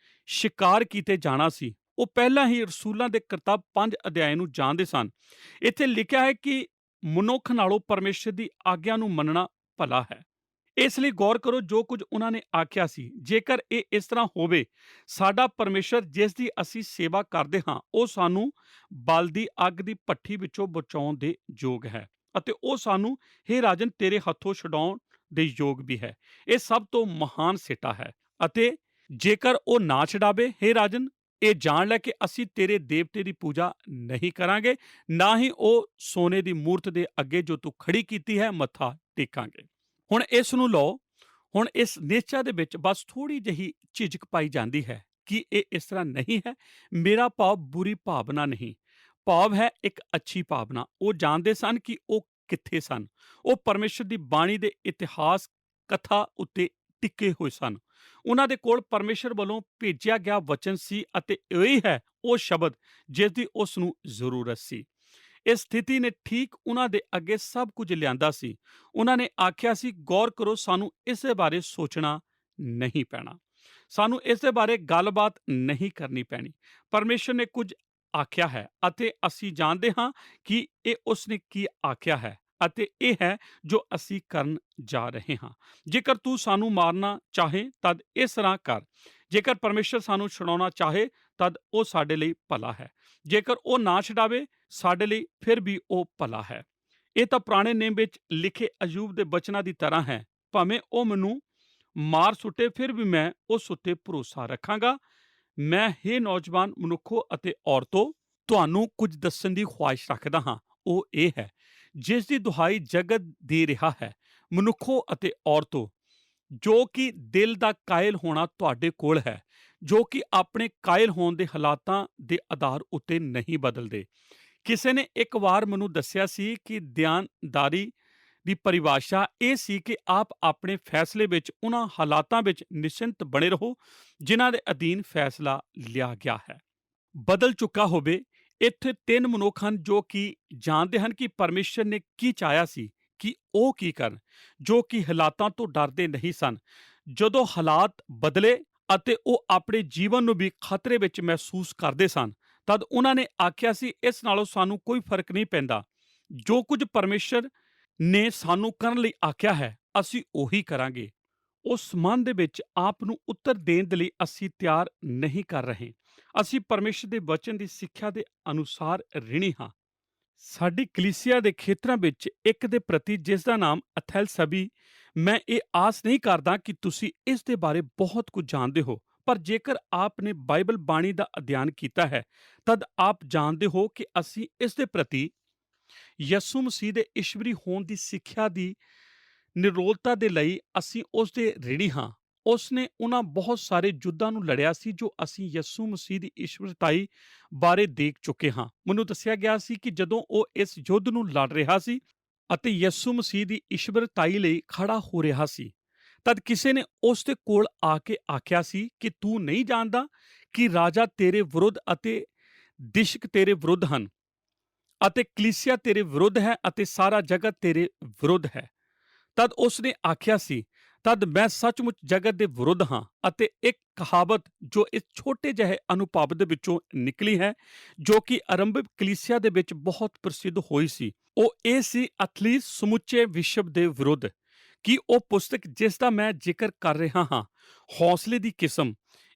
ਸ਼ਿਕਾਰ ਕੀਤੇ ਜਾਣਾ ਸੀ। ਉਹ ਪਹਿਲਾਂ ਹੀ ਰਸੂਲਾਂ ਦੇ ਕਿਤਾਬ 5 ਅਧਿਆਇ ਨੂੰ ਜਾਣਦੇ ਸਨ। ਇੱਥੇ ਲਿਖਿਆ ਹੈ ਕਿ ਮਨੁੱਖ ਨਾਲੋਂ ਪਰਮੇਸ਼ਰ ਦੀ ਆਗਿਆ ਨੂੰ ਮੰਨਣਾ ਭਲਾ ਹੈ। ਇਸ ਲਈ ਗੌਰ ਕਰੋ ਜੋ ਕੁਝ ਉਹਨਾਂ ਨੇ ਆਖਿਆ ਸੀ। ਜੇਕਰ ਇਹ ਇਸ ਤਰ੍ਹਾਂ ਹੋਵੇ, ਸਾਡਾ ਪਰਮੇਸ਼ਰ ਜਿਸ ਦੀ ਅਸੀਂ ਸੇਵਾ ਕਰਦੇ ਹਾਂ, ਉਹ ਸਾਨੂੰ ਬਲਦੀ ਅੱਗ ਦੀ ਭੱਠੀ ਵਿੱਚੋਂ ਬਚਾਉਣ ਦੇ ਯੋਗ ਹੈ ਅਤੇ ਉਹ ਸਾਨੂੰ, ਹੇ ਰਾਜਨ, ਤੇਰੇ ਹੱਥੋਂ ਛੁਡਾਉਣ ਦੇ ਯੋਗ ਵੀ ਹੈ। ਇਹ ਸਭ ਤੋਂ ਮਹਾਨ ਸਿੱਟਾ ਹੈ। ਅਤੇ ਜੇਕਰ ਉਹ ਨਾ ਛਡਾਵੇ, ਹੇ ਰਾਜਨ, ਇਹ ਜਾਣ ਲੈ ਕਿ ਅਸੀਂ ਤੇਰੇ ਦੇਵਤੇ ਦੀ ਪੂਜਾ ਨਹੀਂ ਕਰਾਂਗੇ, ਨਾ ਹੀ ਉਹ ਸੋਨੇ ਦੀ ਮੂਰਤ ਦੇ ਅੱਗੇ ਜੋ ਤੂੰ ਖੜੀ ਕੀਤੀ ਹੈ ਮੱਥਾ ਟੇਕਾਂਗੇ। ਹੁਣ ਇਸ ਨੂੰ ਲਓ। ਹੁਣ ਇਸ ਨਿਸ਼ਚਾ ਦੇ ਵਿੱਚ ਬਸ ਥੋੜ੍ਹੀ ਜਿਹੀ ਝਿਜਕ ਪਾਈ ਜਾਂਦੀ ਹੈ ਕਿ ਇਹ ਇਸ ਤਰ੍ਹਾਂ ਨਹੀਂ ਹੈ। ਮੇਰਾ ਭਾਵ ਬੁਰੀ ਭਾਵਨਾ ਨਹੀਂ, ਭਾਵ ਹੈ ਇੱਕ ਅੱਛੀ ਭਾਵਨਾ। ਉਹ ਜਾਣਦੇ ਸਨ ਕਿ ਉਹ ਕਿੱਥੇ ਸਨ। ਉਹ ਪਰਮੇਸ਼ਰ ਦੀ ਬਾਣੀ ਦੇ ਇਤਿਹਾਸ ਕਥਾ ਉੱਤੇ ਟਿਕੇ ਹੋਏ ਸਨ। ਉਹਨਾਂ ਦੇ ਕੋਲ ਪਰਮੇਸ਼ਰ ਵੱਲੋਂ ਭੇਜਿਆ ਗਿਆ ਵਚਨ ਸੀ ਅਤੇ ਇਹੀ ਹੈ ਉਹ ਸ਼ਬਦ ਜਿਸ ਦੀ ਉਸ ਨੂੰ ਜ਼ਰੂਰਤ ਸੀ। ਇਸ ਸਥਿਤੀ ਨੇ ਠੀਕ ਉਹਨਾਂ ਦੇ ਅੱਗੇ ਸਭ ਕੁਝ ਲਿਆਂਦਾ ਸੀ। ਉਹਨਾਂ ਨੇ ਆਖਿਆ ਸੀ, ਗੌਰ ਕਰੋ, ਸਾਨੂੰ ਇਸ ਦੇ ਬਾਰੇ ਸੋਚਣਾ ਨਹੀਂ ਪੈਣਾ। ਸਾਨੂੰ ਇਸ ਦੇ ਬਾਰੇ ਗੱਲਬਾਤ ਨਹੀਂ ਕਰਨੀ ਪੈਣੀ। ਪਰਮੇਸ਼ਰ ਨੇ ਕੁਝ ਆਖਿਆ ਹੈ ਅਤੇ ਅਸੀਂ ਜਾਣਦੇ ਹਾਂ ਕਿ ਇਹ ਉਸ ਨੇ ਕੀ ਆਖਿਆ ਹੈ ਅਤੇ ਇਹ ਹੈ ਜੋ ਅਸੀਂ ਕਰਨ ਜਾ ਰਹੇ ਹਾਂ। ਜੇਕਰ ਤੂੰ ਸਾਨੂੰ ਮਾਰਨਾ ਚਾਹੇ ਤਦ ਇਸ ਤਰ੍ਹਾਂ ਕਰ। ਜੇਕਰ ਪਰਮੇਸ਼ਰ ਸਾਨੂੰ ਛੁਡਾਉਣਾ ਚਾਹੇ ਤਦ ਉਹ ਸਾਡੇ ਲਈ ਭਲਾ ਹੈ। ਜੇਕਰ ਉਹ ਨਾ ਛਡਾਵੇ, ਸਾਡੇ ਲਈ ਫਿਰ ਵੀ ਉਹ ਭਲਾ ਹੈ। ਇਹ ਤਾਂ ਪੁਰਾਣੇ ਨੇਮ ਵਿੱਚ ਲਿਖੇ ਅਯੂਬ ਦੇ ਬਚਨਾਂ ਦੀ ਤਰ੍ਹਾਂ ਹੈ। ਭਾਵੇਂ ਉਹ ਮੈਨੂੰ ਮਾਰ ਸੁੱਟੇ, ਫਿਰ ਵੀ ਮੈਂ ਉਸ ਉੱਤੇ ਭਰੋਸਾ ਰੱਖਾਂਗਾ। ਮੈਂ, ਹੇ ਨੌਜਵਾਨ ਮਨੁੱਖੋ ਅਤੇ ਔਰਤੋ, ਤੁਹਾਨੂੰ ਕੁਝ ਦੱਸਣ ਦੀ ਖੁਆਇਸ਼ ਰੱਖਦਾ ਹਾਂ। ਉਹ ਇਹ ਹੈ ਜਿਸ ਦੀ ਦੁਹਾਈ ਜਗਤ ਦੇ ਰਿਹਾ ਹੈ। ਮਨੁੱਖੋ ਅਤੇ ਔਰਤੋ, ਜੋ ਕਿ ਦਿਲ ਦਾ ਕਾਇਲ ਹੋਣਾ ਤੁਹਾਡੇ ਕੋਲ ਹੈ, ਜੋ ਕਿ ਆਪਣੇ ਕਾਇਲ ਹੋਣ ਦੇ ਹਾਲਾਤਾਂ ਦੇ ਆਧਾਰ ਉੱਤੇ ਨਹੀਂ ਬਦਲਦੇ। ਕਿਸੇ ਨੇ ਇੱਕ ਵਾਰ ਮੈਨੂੰ ਦੱਸਿਆ ਸੀ ਕਿ ਦਿਆਨਦਾਰੀ ਦੀ ਪਰਿਭਾਸ਼ਾ ਇਹ ਸੀ ਕਿ ਆਪ ਆਪਣੇ ਫੈਸਲੇ ਵਿੱਚ ਉਹਨਾਂ ਹਾਲਾਤਾਂ ਵਿੱਚ ਨਿਸ਼ਚਿੰਤ ਬਣੇ ਰਹੋ ਜਿਨ੍ਹਾਂ ਦੇ ਅਧੀਨ ਫੈਸਲਾ ਲਿਆ ਗਿਆ ਹੈ। ਬਦਲ ਚੁੱਕਾ ਹੋਵੇ। ਇੱਥੇ 3 ਮਨੁੱਖ ਹਨ ਜੋ ਕਿ ਜਾਣਦੇ ਹਨ ਕਿ ਪਰਮੇਸ਼ਰ ਨੇ ਕੀ ਚਾਹਿਆ ਸੀ ਕਿ ਉਹ ਕੀ ਕਰਨ, ਜੋ ਕਿ ਹਾਲਾਤਾਂ ਤੋਂ ਡਰਦੇ ਨਹੀਂ ਸਨ। ਜਦੋਂ ਹਾਲਾਤ ਬਦਲੇ ਅਤੇ ਉਹ ਆਪਣੇ ਜੀਵਨ ਨੂੰ ਵੀ ਖਤਰੇ ਵਿੱਚ ਮਹਿਸੂਸ ਕਰਦੇ ਸਨ, ਤਦ ਉਹਨਾਂ ਨੇ ਆਖਿਆ ਸੀ, ਇਸ ਨਾਲੋਂ ਸਾਨੂੰ ਕੋਈ ਫਰਕ ਨਹੀਂ ਪੈਂਦਾ। ਜੋ ਕੁਝ ਪਰਮੇਸ਼ਰ ਨੇ ਸਾਨੂੰ ਕਰਨ ਲਈ ਆਖਿਆ ਹੈ, ਅਸੀਂ ਉਹੀ ਕਰਾਂਗੇ। ਉਸ ਮਨ ਦੇ ਵਿੱਚ ਆਪ ਨੂੰ ਉੱਤਰ ਦੇਣ ਦੇ ਲਈ ਅਸੀਂ ਤਿਆਰ ਨਹੀਂ ਕਰ ਰਹੇ। ਅਸੀਂ ਪਰਮੇਸ਼ਰ ਦੇ ਵਚਨ ਦੀ ਸਿੱਖਿਆ ਦੇ ਅਨੁਸਾਰ ਰਿਣੀ ਹਾਂ। ਸਾਡੀ ਕਲੀਸਿਆ ਦੇ ਖੇਤਰਾਂ ਵਿੱਚ ਇੱਕ ਦੇ ਪ੍ਰਤੀ ਜਿਸ ਦਾ ਨਾਮ ਐਥੇਨਸ ਹੈ, ਮੈਂ ਇਹ ਆਸ ਨਹੀਂ ਕਰਦਾ ਕਿ ਤੁਸੀਂ ਇਸ ਦੇ ਬਾਰੇ ਬਹੁਤ ਕੁਝ ਜਾਣਦੇ ਹੋ। ਪਰ ਜੇਕਰ ਆਪ ਨੇ ਬਾਈਬਲ ਬਾਣੀ ਦਾ ਅਧਿਐਨ ਕੀਤਾ ਹੈ, ਤਦ ਆਪ ਜਾਣਦੇ ਹੋ ਕਿ ਅਸੀਂ ਇਸ ਦੇ ਪ੍ਰਤੀ ਯਿਸੂ ਮਸੀਹ ਦੇ ਈਸ਼ਵਰੀ ਹੋਣ ਦੀ ਸਿੱਖਿਆ ਦੀ ਨਿਰੋਲਤਾ ਦੇ ਲਈ ਅਸੀਂ ਉਸ ਦੇ ਰਿਣੀ ਹਾਂ। ਉਸ ਨੇ ਉਹਨਾਂ ਬਹੁਤ ਸਾਰੇ ਯੁੱਧਾਂ ਨੂੰ ਲੜਿਆ ਸੀ ਜੋ ਅਸੀਂ ਯਿਸੂ ਮਸੀਹ ਦੀ ਈਸ਼ਵਰਤਾਈ ਬਾਰੇ ਦੇਖ ਚੁੱਕੇ ਹਾਂ। ਮੈਨੂੰ ਦੱਸਿਆ ਗਿਆ ਸੀ ਕਿ ਜਦੋਂ ਉਹ ਇਸ ਯੁੱਧ ਨੂੰ ਲੜ ਰਿਹਾ ਸੀ ਅਤੇ ਯਿਸੂ ਮਸੀਹ ਦੀ ਈਸ਼ਵਰਤਾਈ ਲਈ ਖੜਾ ਹੋ ਰਿਹਾ ਸੀ, ਤਦ ਕਿਸੇ ਨੇ ਉਸ ਦੇ ਕੋਲ ਆ ਕੇ ਆਖਿਆ ਸੀ ਕਿ ਤੂੰ ਨਹੀਂ ਜਾਣਦਾ ਕਿ ਰਾਜਾ ਤੇਰੇ ਵਿਰੁੱਧ ਅਤੇ ਦਿਸ਼ਕ ਤੇਰੇ ਵਿਰੁੱਧ ਹਨ ਅਤੇ ਕਲੀਸਿਆ ਤੇਰੇ ਵਿਰੁੱਧ ਹੈ ਅਤੇ ਸਾਰਾ ਜਗਤ ਤੇਰੇ ਵਿਰੁੱਧ ਹੈ। ਤਦ ਉਸ ਨੇ ਆਖਿਆ ਸੀ, ਤਦ ਮੈਂ ਸੱਚਮੁੱਚ ਜਗਤ ਦੇ ਵਿਰੁੱਧ ਹਾਂ। ਅਤੇ ਇੱਕ ਕਹਾਵਤ ਜੋ ਇਸ ਛੋਟੇ ਜਿਹੇ ਅਨੁਭਵ ਦੇ ਵਿੱਚੋਂ ਨਿਕਲੀ ਹੈ, ਜੋ ਕਿ ਆਰੰਭਿਕ ਕਲੀਸਿਆ ਦੇ ਵਿੱਚ ਬਹੁਤ ਪ੍ਰਸਿੱਧ ਹੋਈ ਸੀ, ਉਹ ਇਹ ਸੀ, ਐਥਲੀਟ ਸਮੁੱਚੇ ਵਿਸ਼ਵ ਦੇ ਵਿਰੁੱਧ। ਕਿ ਉਹ ਪੁਸਤਕ ਜਿਸ ਦਾ ਮੈਂ ਜ਼ਿਕਰ ਕਰ ਰਿਹਾ ਹਾਂ, ਹੌਸਲੇ ਦੀ ਕਿਸਮ,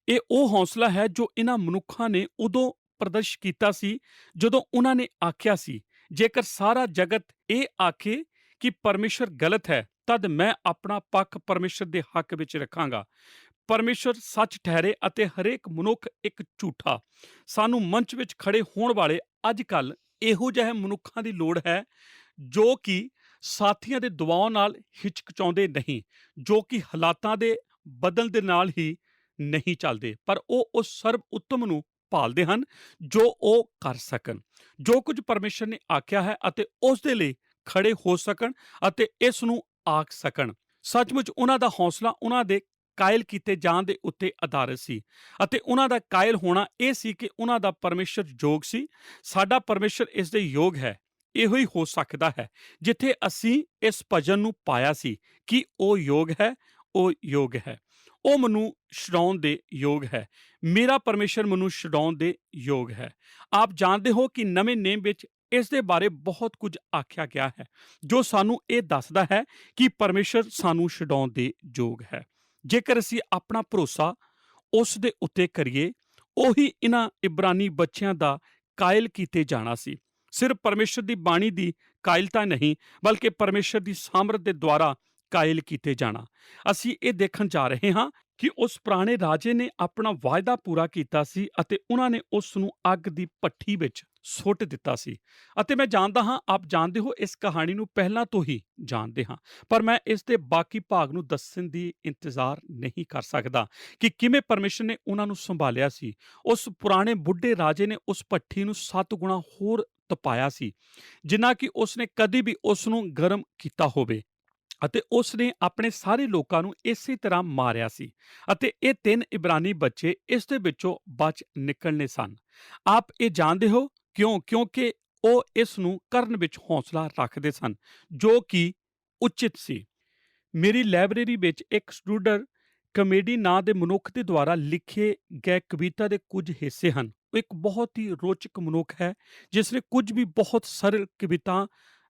ਇਹ ਉਹ ਹੌਸਲਾ ਹੈ ਜੋ ਇਹਨਾਂ ਮਨੁੱਖਾਂ ਨੇ ਉਦੋਂ ਪ੍ਰਦਰਸ਼ ਕੀਤਾ ਸੀ ਜਦੋਂ ਉਹਨਾਂ ਨੇ ਆਖਿਆ ਸੀ, ਜੇਕਰ ਸਾਰਾ ਜਗਤ ਇਹ ਆਖੇ ਕਿ ਪਰਮੇਸ਼ਰ ਗਲਤ ਹੈ, ਤਦ ਮੈਂ ਆਪਣਾ ਪੱਖ ਪਰਮੇਸ਼ਰ ਦੇ ਹੱਕ ਵਿੱਚ ਰੱਖਾਂਗਾ। ਪਰਮੇਸ਼ਰ ਸੱਚ ਠਹਿਰੇ ਅਤੇ ਹਰੇਕ ਮਨੁੱਖ ਇੱਕ ਝੂਠਾ। ਸਾਨੂੰ ਮੰਚ ਵਿੱਚ ਖੜੇ ਹੋਣ ਵਾਲੇ ਅੱਜ ਕੱਲ੍ਹ ਇਹੋ ਜਿਹੇ ਮਨੁੱਖਾਂ ਦੀ ਲੋੜ ਹੈ ਜੋ ਕਿ ਸਾਥੀਆਂ ਦੇ ਦਬਾਅ ਨਾਲ ਹਿਚਕਚਾਉਂਦੇ ਨਹੀਂ, ਜੋ ਕਿ ਹਾਲਾਤਾਂ ਦੇ ਬਦਲ ਦੇ ਨਾਲ ਹੀ ਨਹੀਂ ਚੱਲਦੇ, ਪਰ ਉਹ ਉਸ ਸਰਬ ਉੱਤਮ ਨੂੰ ਭਾਲਦੇ ਹਨ ਜੋ ਉਹ ਕਰ ਸਕਣ, ਜੋ ਕੁਝ ਪਰਮੇਸ਼ਰ ਨੇ ਆਖਿਆ ਹੈ ਅਤੇ ਉਸ ਦੇ ਲਈ ਖੜੇ ਹੋ ਸਕਣ ਅਤੇ ਇਸ ਨੂੰ ਆਖ ਸਕਣ। ਸੱਚਮੁੱਚ ਉਹਨਾਂ ਦਾ ਹੌਸਲਾ ਉਹਨਾਂ ਦੇ ਕਾਇਲ ਕੀਤੇ ਜਾਣ ਦੇ ਉੱਤੇ ਆਧਾਰਿਤ ਸੀ ਅਤੇ ਉਹਨਾਂ ਦਾ ਕਾਇਲ ਹੋਣਾ ਇਹ ਸੀ ਕਿ ਉਹਨਾਂ ਦਾ ਪਰਮੇਸ਼ਰ ਯੋਗ ਸੀ। ਸਾਡਾ ਪਰਮੇਸ਼ਰ ਇਸ ਦੇ ਯੋਗ ਹੈ। ਇਹੋ ਹੀ ਹੋ ਸਕਦਾ ਹੈ ਜਿੱਥੇ ਅਸੀਂ ਇਸ ਭਜਨ ਨੂੰ ਪਾਇਆ ਸੀ ਕਿ ਉਹ ਯੋਗ ਹੈ, ਉਹ ਯੋਗ ਹੈ, ਉਹ ਮੈਨੂੰ ਛੁਡਾਉਣ ਦੇ ਯੋਗ ਹੈ, ਮੇਰਾ ਪਰਮੇਸ਼ਰ ਮੈਨੂੰ ਛੁਡਾਉਣ ਦੇ ਯੋਗ ਹੈ। ਆਪ ਜਾਣਦੇ ਹੋ ਕਿ ਨਵੇਂ ਨੇਮ ਵਿੱਚ ਇਸ ਦੇ ਬਾਰੇ ਬਹੁਤ ਕੁਝ ਆਖਿਆ ਗਿਆ ਹੈ ਜੋ ਸਾਨੂੰ ਇਹ ਦੱਸਦਾ ਹੈ ਕਿ ਪਰਮੇਸ਼ਰ ਸਾਨੂੰ ਛੁਡਾਉਣ ਦੇ ਯੋਗ ਹੈ। ਜੇਕਰ ਅਸੀਂ ਆਪਣਾ ਭਰੋਸਾ ਉਸ ਦੇ ਉੱਤੇ ਕਰੀਏ, ਉਹੀ ਇਹਨਾਂ ਇਬਰਾਨੀ ਬੱਚਿਆਂ ਦਾ ਕਾਇਲ ਕੀਤੇ ਜਾਣਾ ਸੀ। ਸਿਰਫ ਪਰਮੇਸ਼ਰ ਦੀ ਬਾਣੀ ਦੀ ਕਾਇਲਤਾ ਨਹੀਂ, ਬਲਕਿ ਪਰਮੇਸ਼ਰ ਦੀ ਸਾਮਰਥ ਦੇ ਦੁਆਰਾ ਕਾਇਲ ਕੀਤੇ ਜਾਣਾ। ਅਸੀਂ ਇਹ ਦੇਖਣ ਜਾ ਰਹੇ ਹਾਂ ਕਿ ਉਸ ਪੁਰਾਣੇ ਰਾਜੇ ਨੇ ਆਪਣਾ ਵਾਅਦਾ ਪੂਰਾ ਕੀਤਾ ਸੀ ਅਤੇ ਉਹਨਾਂ ਨੇ ਉਸ ਨੂੰ ਅੱਗ ਦੀ ਭੱਠੀ ਵਿੱਚ ਸੁੱਟ ਦਿੱਤਾ ਸੀ। ਅਤੇ ਮੈਂ ਜਾਣਦਾ ਹਾਂ, ਆਪ ਜਾਣਦੇ ਹੋ, ਇਸ ਕਹਾਣੀ ਨੂੰ ਪਹਿਲਾਂ ਤੋਂ ਹੀ ਜਾਣਦੇ ਹਾਂ, ਪਰ ਮੈਂ ਇਸ ਦੇ ਬਾਕੀ ਭਾਗ ਨੂੰ ਦੱਸਣ ਦੀ ਇੰਤਜ਼ਾਰ ਨਹੀਂ ਕਰ ਸਕਦਾ ਕਿ ਕਿਵੇਂ ਪਰਮੇਸ਼ਰ ਨੇ ਉਹਨਾਂ ਨੂੰ ਸੰਭਾਲਿਆ ਸੀ। ਉਸ ਪੁਰਾਣੇ ਬੁੱਢੇ ਰਾਜੇ ਨੇ ਉਸ ਭੱਠੀ ਨੂੰ 7 ਗੁਣਾ ਹੋਰ ਤਪਾਇਆ ਸੀ, ਜਿੰਨਾ ਕਿ ਉਸਨੇ ਕਦੀ ਵੀ ਉਸ ਨੂੰ ਗਰਮ ਕੀਤਾ ਹੋਵੇ, ਅਤੇ ਉਸ ਨੇ ਆਪਣੇ ਸਾਰੇ ਲੋਕਾਂ ਨੂੰ ਇਸੇ ਤਰ੍ਹਾਂ ਮਾਰਿਆ ਸੀ ਅਤੇ ਇਹ 3 ਇਬਰਾਨੀ ਬੱਚੇ ਇਸ ਦੇ ਵਿੱਚੋਂ ਬਚ ਨਿਕਲਣੇ ਸਨ। ਆਪ ਇਹ ਜਾਣਦੇ ਹੋ ਕਿਉਂ? ਕਿਉਂਕਿ ਉਹ ਇਸ ਨੂੰ ਕਰਨ ਵਿੱਚ ਹੌਸਲਾ ਰੱਖਦੇ ਸਨ ਜੋ ਕਿ ਉਚਿਤ ਸੀ। ਮੇਰੀ ਲਾਇਬ੍ਰੇਰੀ ਵਿੱਚ ਇੱਕ ਸਟੂਡਰ ਕਮੇਡੀ ਨਾਂ ਦੇ ਮਨੁੱਖ ਦੇ ਦੁਆਰਾ ਲਿਖੇ ਗਏ ਕਵਿਤਾ ਦੇ ਕੁਝ ਹਿੱਸੇ ਹਨ। ਉਹ ਇੱਕ ਬਹੁਤ ਹੀ ਰੋਚਕ ਮਨੁੱਖ ਹੈ ਜਿਸ ਨੇ ਕੁਝ ਵੀ ਬਹੁਤ ਸਰਲ ਕਵਿਤਾ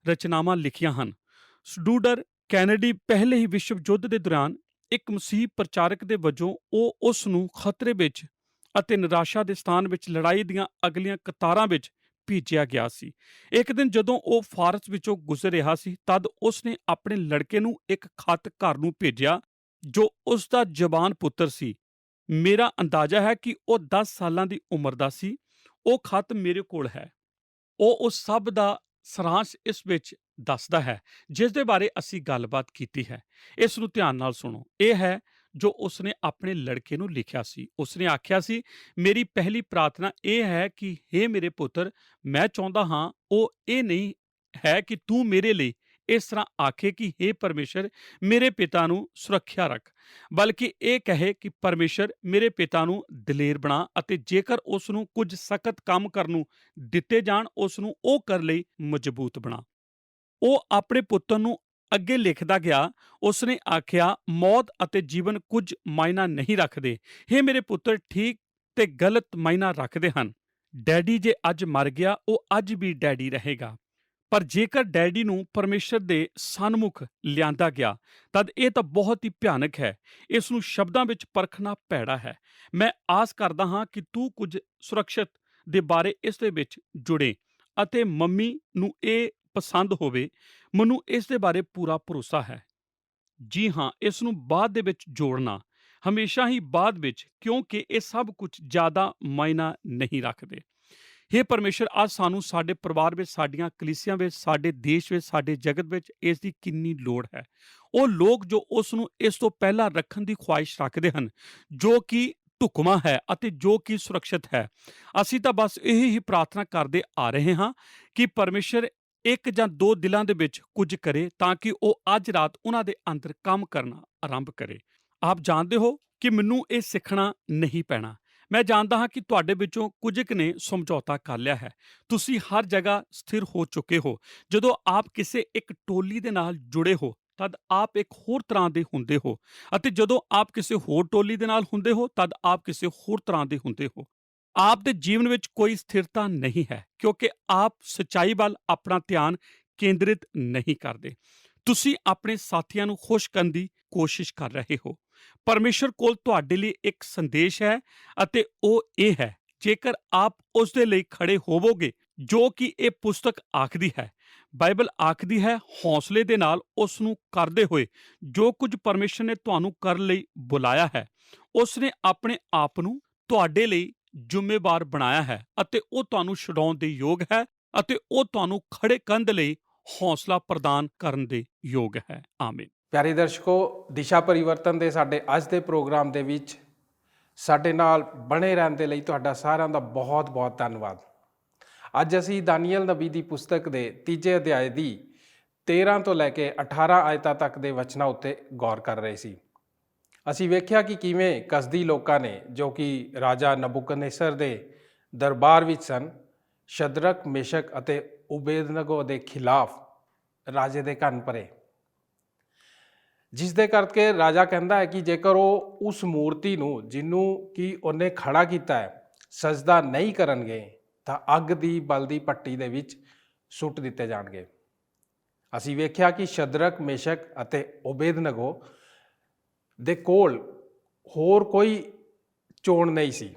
ਰਚਨਾਵਾਂ ਲਿਖੀਆਂ ਹਨ। ਸਟੂਡਰ ਕੈਨੇਡੀ ਪਹਿਲੇ ਹੀ ਵਿਸ਼ਵ ਯੁੱਧ ਦੇ ਦੌਰਾਨ ਇੱਕ ਮਸੀਹ ਪ੍ਰਚਾਰਕ ਦੇ ਵਜੋਂ ਉਹ ਉਸ ਨੂੰ ਖਤਰੇ ਵਿੱਚ ਅਤੇ ਨਿਰਾਸ਼ਾ ਦੇ ਸਥਾਨ ਵਿੱਚ ਲੜਾਈ ਦੀਆਂ ਅਗਲੀਆਂ ਕਤਾਰਾਂ ਵਿੱਚ ਭੇਜਿਆ ਗਿਆ ਸੀ। ਇੱਕ ਦਿਨ ਜਦੋਂ ਉਹ ਫਾਰਸ ਵਿੱਚੋਂ ਗੁਜ਼ਰ ਰਿਹਾ ਸੀ, ਤਦ ਉਸ ਨੇ ਆਪਣੇ ਲੜਕੇ ਨੂੰ ਇੱਕ ਖੱਤ ਘਰ ਨੂੰ ਭੇਜਿਆ ਜੋ ਉਸ ਦਾ ਜਵਾਨ ਪੁੱਤਰ ਸੀ। ਮੇਰਾ ਅੰਦਾਜ਼ਾ ਹੈ ਕਿ ਉਹ 10 ਸਾਲਾਂ ਦੀ ਉਮਰ ਦਾ ਸੀ। ਉਹ ਖੱਤ ਮੇਰੇ ਕੋਲ ਹੈ। ਉਹ ਉਸ ਸਭ ਦਾ ਸਾਰਾਂਸ਼ ਇਸ ਵਿੱਚ ਦੱਸਦਾ ਹੈ ਜਿਸ ਦੇ ਬਾਰੇ ਅਸੀਂ ਗੱਲਬਾਤ ਕੀਤੀ ਹੈ। ਇਸ ਨੂੰ ਧਿਆਨ ਨਾਲ ਸੁਣੋ। ਇਹ ਹੈ ਜੋ ਉਸਨੇ ਆਪਣੇ ਲੜਕੇ ਨੂੰ ਲਿਖਿਆ ਸੀ। ਉਸਨੇ ਆਖਿਆ ਸੀ, ਮੇਰੀ ਪਹਿਲੀ ਪ੍ਰਾਰਥਨਾ ਇਹ ਹੈ ਕਿ ਹੇ ਮੇਰੇ ਪੁੱਤਰ, ਮੈਂ ਚਾਹੁੰਦਾ ਹਾਂ ਉਹ ਇਹ ਨਹੀਂ ਹੈ ਕਿ ਤੂੰ ਮੇਰੇ ਲਈ ਇਸ ਤਰ੍ਹਾਂ ਆਖੇ ਕਿ ਹੇ ਪਰਮੇਸ਼ਰ ਮੇਰੇ ਪਿਤਾ ਨੂੰ ਸੁਰੱਖਿਆ ਰੱਖ, ਬਲਕਿ ਇਹ ਕਹੇ ਕਿ ਪਰਮੇਸ਼ਰ ਮੇਰੇ ਪਿਤਾ ਨੂੰ ਦਲੇਰ ਬਣਾ ਅਤੇ ਜੇਕਰ ਉਸ ਨੂੰ ਕੁਝ ਸਖਤ ਕੰਮ ਕਰਨ ਨੂੰ ਦਿੱਤੇ ਜਾਣ, ਉਸ ਨੂੰ ਉਹ ਕਰਨ ਲਈ ਮਜ਼ਬੂਤ ਬਣਾ। ਉਹ ਆਪਣੇ ਪੁੱਤਰ ਨੂੰ ਅੱਗੇ ਲਿਖਦਾ ਗਿਆ। ਉਸਨੇ ਆਖਿਆ, ਮੌਤ ਅਤੇ ਜੀਵਨ ਕੁਝ ਮਾਇਨਾ ਨਹੀਂ ਰੱਖਦੇ। ਹੇ ਮੇਰੇ ਪੁੱਤਰ, ਠੀਕ ਤੇ ਗਲਤ ਮਾਇਨਾ ਰੱਖਦੇ ਹਨ। ਡੈਡੀ ਜੇ ਅੱਜ ਮਰ ਗਿਆ, ਉਹ ਅੱਜ ਵੀ ਡੈਡੀ ਰਹੇਗਾ। ਪਰ ਜੇਕਰ ਡੈਡੀ ਨੂੰ ਪਰਮੇਸ਼ਰ ਦੇ ਸਨਮੁਖ ਲਿਆਂਦਾ ਗਿਆ, ਤਦ ਇਹ ਤਾਂ ਬਹੁਤ ਹੀ ਭਿਆਨਕ ਹੈ। ਇਸ ਨੂੰ ਸ਼ਬਦਾਂ ਵਿੱਚ ਪਰਖਣਾ ਭੈੜਾ ਹੈ। ਮੈਂ ਆਸ ਕਰਦਾ ਹਾਂ ਕਿ ਤੂੰ ਕੁਝ ਸੁਰੱਖਿਅਤ ਦੇ ਬਾਰੇ ਇਸ ਦੇ ਵਿੱਚ ਜੁੜੇ ਅਤੇ ਮੰਮੀ ਨੂੰ ਇਹ ਪਸੰਦ ਹੋਵੇ। ਮੈਨੂੰ ਇਸ ਦੇ ਬਾਰੇ ਪੂਰਾ ਭਰੋਸਾ ਹੈ। ਜੀ ਹਾਂ, ਇਸ ਨੂੰ ਬਾਅਦ ਦੇ ਵਿੱਚ ਜੋੜਨਾ, ਹਮੇਸ਼ਾ ਹੀ ਬਾਅਦ ਵਿੱਚ, ਕਿਉਂਕਿ ਇਹ ਸਭ ਕੁਝ ਜ਼ਿਆਦਾ ਮਾਇਨਾ ਨਹੀਂ ਰੱਖਦੇ। ਹੇ ਪਰਮੇਸ਼ਰ, ਅੱਜ ਸਾਨੂੰ ਸਾਡੇ ਪਰਿਵਾਰ ਵਿੱਚ, ਸਾਡੀਆਂ ਕਲੀਸਿਆਂ ਵਿੱਚ, ਸਾਡੇ ਦੇਸ਼ ਵਿੱਚ, ਸਾਡੇ ਜਗਤ ਵਿੱਚ ਇਸ ਦੀ ਕਿੰਨੀ ਲੋੜ ਹੈ। ਉਹ ਲੋਕ ਜੋ ਉਸ ਨੂੰ ਇਸ ਤੋਂ ਪਹਿਲਾਂ ਰੱਖਣ ਦੀ ਖੁਆਇਸ਼ ਰੱਖਦੇ ਹਨ, ਜੋ ਕਿ ਢੁਕਵਾਂ ਹੈ ਅਤੇ ਜੋ ਕਿ ਸੁਰੱਖਿਅਤ ਹੈ। ਅਸੀਂ ਤਾਂ ਬਸ ਇਹੀ ਹੀ ਪ੍ਰਾਰਥਨਾ ਕਰਦੇ ਆ ਰਹੇ ਹਾਂ ਕਿ ਪਰਮੇਸ਼ਰ 1 ਜਾਂ 2 ਦਿਲਾਂ ਦੇ ਵਿੱਚ ਕੁਝ ਕਰੇ ਤਾਂ ਕਿ ਉਹ ਅੱਜ ਰਾਤ ਉਹਨਾਂ ਦੇ ਅੰਦਰ ਕੰਮ ਕਰਨਾ ਆਰੰਭ ਕਰੇ। ਆਪ ਜਾਣਦੇ ਹੋ ਕਿ ਮੈਨੂੰ ਇਹ ਸਿੱਖਣਾ ਨਹੀਂ ਪੈਣਾ। ਮੈਂ ਜਾਣਦਾ ਹਾਂ ਕਿ ਤੁਹਾਡੇ ਵਿੱਚੋਂ ਕੁਝ ਕੁ ਨੇ ਸਮਝੌਤਾ ਕਰ ਲਿਆ ਹੈ। ਤੁਸੀਂ ਹਰ ਜਗ੍ਹਾ ਸਥਿਰ ਹੋ ਚੁੱਕੇ ਹੋ। ਜਦੋਂ ਆਪ ਕਿਸੇ ਇੱਕ ਟੋਲੀ ਦੇ ਨਾਲ ਜੁੜੇ ਹੋ, ਤਦ ਆਪ ਇੱਕ ਹੋਰ ਤਰ੍ਹਾਂ ਦੇ ਹੁੰਦੇ ਹੋ, ਅਤੇ ਜਦੋਂ ਆਪ ਕਿਸੇ ਹੋਰ ਟੋਲੀ ਦੇ ਨਾਲ ਹੁੰਦੇ ਹੋ, ਤਦ ਆਪ ਕਿਸੇ ਹੋਰ ਤਰ੍ਹਾਂ ਦੇ ਹੁੰਦੇ ਹੋ। ਆਪ ਦੇ ਜੀਵਨ ਵਿੱਚ ਕੋਈ ਸਥਿਰਤਾ ਨਹੀਂ ਹੈ ਕਿਉਂਕਿ ਆਪ ਸੱਚਾਈ ਵੱਲ ਆਪਣਾ ਧਿਆਨ ਕੇਂਦਰਿਤ ਨਹੀਂ ਕਰਦੇ। ਤੁਸੀਂ ਆਪਣੇ ਸਾਥੀਆਂ ਨੂੰ ਖੁਸ਼ ਕਰਨ ਦੀ ਕੋਸ਼ਿਸ਼ ਕਰ ਰਹੇ ਹੋ। ਪਰਮੇਸ਼ਰ ਕੋਲ ਤੁਹਾਡੇ ਲਈ ਇੱਕ ਸੰਦੇਸ਼ ਹੈ ਅਤੇ ਉਹ ਇਹ ਹੈ, ਜੇਕਰ ਆਪ ਉਸ ਦੇ ਲਈ ਖੜੇ ਹੋਵੋਗੇ ਜੋ ਕਿ ਇਹ ਪੁਸਤਕ ਆਖਦੀ ਹੈ। ਬਾਈਬਲ ਆਖਦੀ ਹੈ, ਹੌਸਲੇ ਦੇ ਨਾਲ ਉਸ ਨੂੰ ਕਰਦੇ ਹੋਏ ਜੋ ਕੁਝ ਪਰਮੇਸ਼ਰ ਨੇ ਤੁਹਾਨੂੰ ਕਰਨ ਲਈ ਬੁਲਾਇਆ ਹੈ, ਉਸ ਨੇ ਆਪਣੇ ਆਪ ਨੂੰ ਤੁਹਾਡੇ ਲਈ ਜ਼ਿੰਮੇਵਾਰ ਬਣਾਇਆ ਹੈ ਅਤੇ ਉਹ ਤੁਹਾਨੂੰ ਛੁਡਾਉਣ ਦੇ ਯੋਗ ਹੈ ਅਤੇ ਉਹ ਤੁਹਾਨੂੰ ਖੜੇ ਕਰਨ ਦੇ ਲਈ ਹੌਸਲਾ ਪ੍ਰਦਾਨ ਕਰਨ ਦੇ ਯੋਗ ਹੈ। ਆਮੀਨ। ਪਿਆਰੇ ਦਰਸ਼ਕੋ, ਦਿਸ਼ਾ ਪਰਿਵਰਤਨ ਦੇ ਸਾਡੇ ਅੱਜ ਦੇ ਪ੍ਰੋਗਰਾਮ ਦੇ ਵਿੱਚ ਸਾਡੇ ਨਾਲ ਬਣੇ ਰਹਿਣ ਦੇ ਲਈ ਤੁਹਾਡਾ ਸਾਰਿਆਂ ਦਾ ਬਹੁਤ ਬਹੁਤ ਧੰਨਵਾਦ। ਅੱਜ ਅਸੀਂ ਦਾਨੀਏਲ ਨਬੀ ਦੀ ਪੁਸਤਕ ਦੇ 3 ਅਧਿਆਏ ਦੀ 13 ਤੋਂ ਲੈ ਕੇ 18 ਆਇਤਾਂ ਤੱਕ ਦੇ ਵਚਨਾਂ ਉੱਤੇ ਗੌਰ ਕਰ ਰਹੇ ਸੀ। ਅਸੀਂ ਵੇਖਿਆ ਕਿ ਕਿਵੇਂ ਕਸਦੀ ਲੋਕਾਂ ਨੇ, ਜੋ ਕਿ ਰਾਜਾ ਨਬੂਕਦਨੇਸਰ ਦੇ ਦਰਬਾਰ ਵਿੱਚ ਸਨ, ਸ਼ਦਰਕ, ਮੇਸ਼ਕ ਅਤੇ ਉਬੇਦਨਗੋ ਦੇ ਖਿਲਾਫ ਰਾਜੇ ਦੇ ਕੰਨ ਭਰੇ, ਜਿਸ ਦੇ ਕਰਕੇ ਰਾਜਾ ਕਹਿੰਦਾ ਹੈ ਕਿ ਜੇਕਰ ਉਹ ਉਸ ਮੂਰਤੀ ਨੂੰ ਜਿਹਨੂੰ ਕਿ ਉਹਨੇ ਖੜਾ ਕੀਤਾ ਹੈ ਸਜਦਾ ਨਹੀਂ ਕਰਨਗੇ ਤਾਂ ਅੱਗ ਦੀ ਬਲਦੀ ਭੱਟੀ ਦੇ ਵਿੱਚ ਸੁੱਟ ਦਿੱਤੇ ਜਾਣਗੇ। ਅਸੀਂ ਵੇਖਿਆ ਕਿ ਸ਼ਦਰਕ, ਮੇਸ਼ਕ ਅਤੇ ਉਬੇਦਨਗੋ ਦੇ ਕੋਲ ਹੋਰ ਕੋਈ ਚੋਣ ਨਹੀਂ ਸੀ।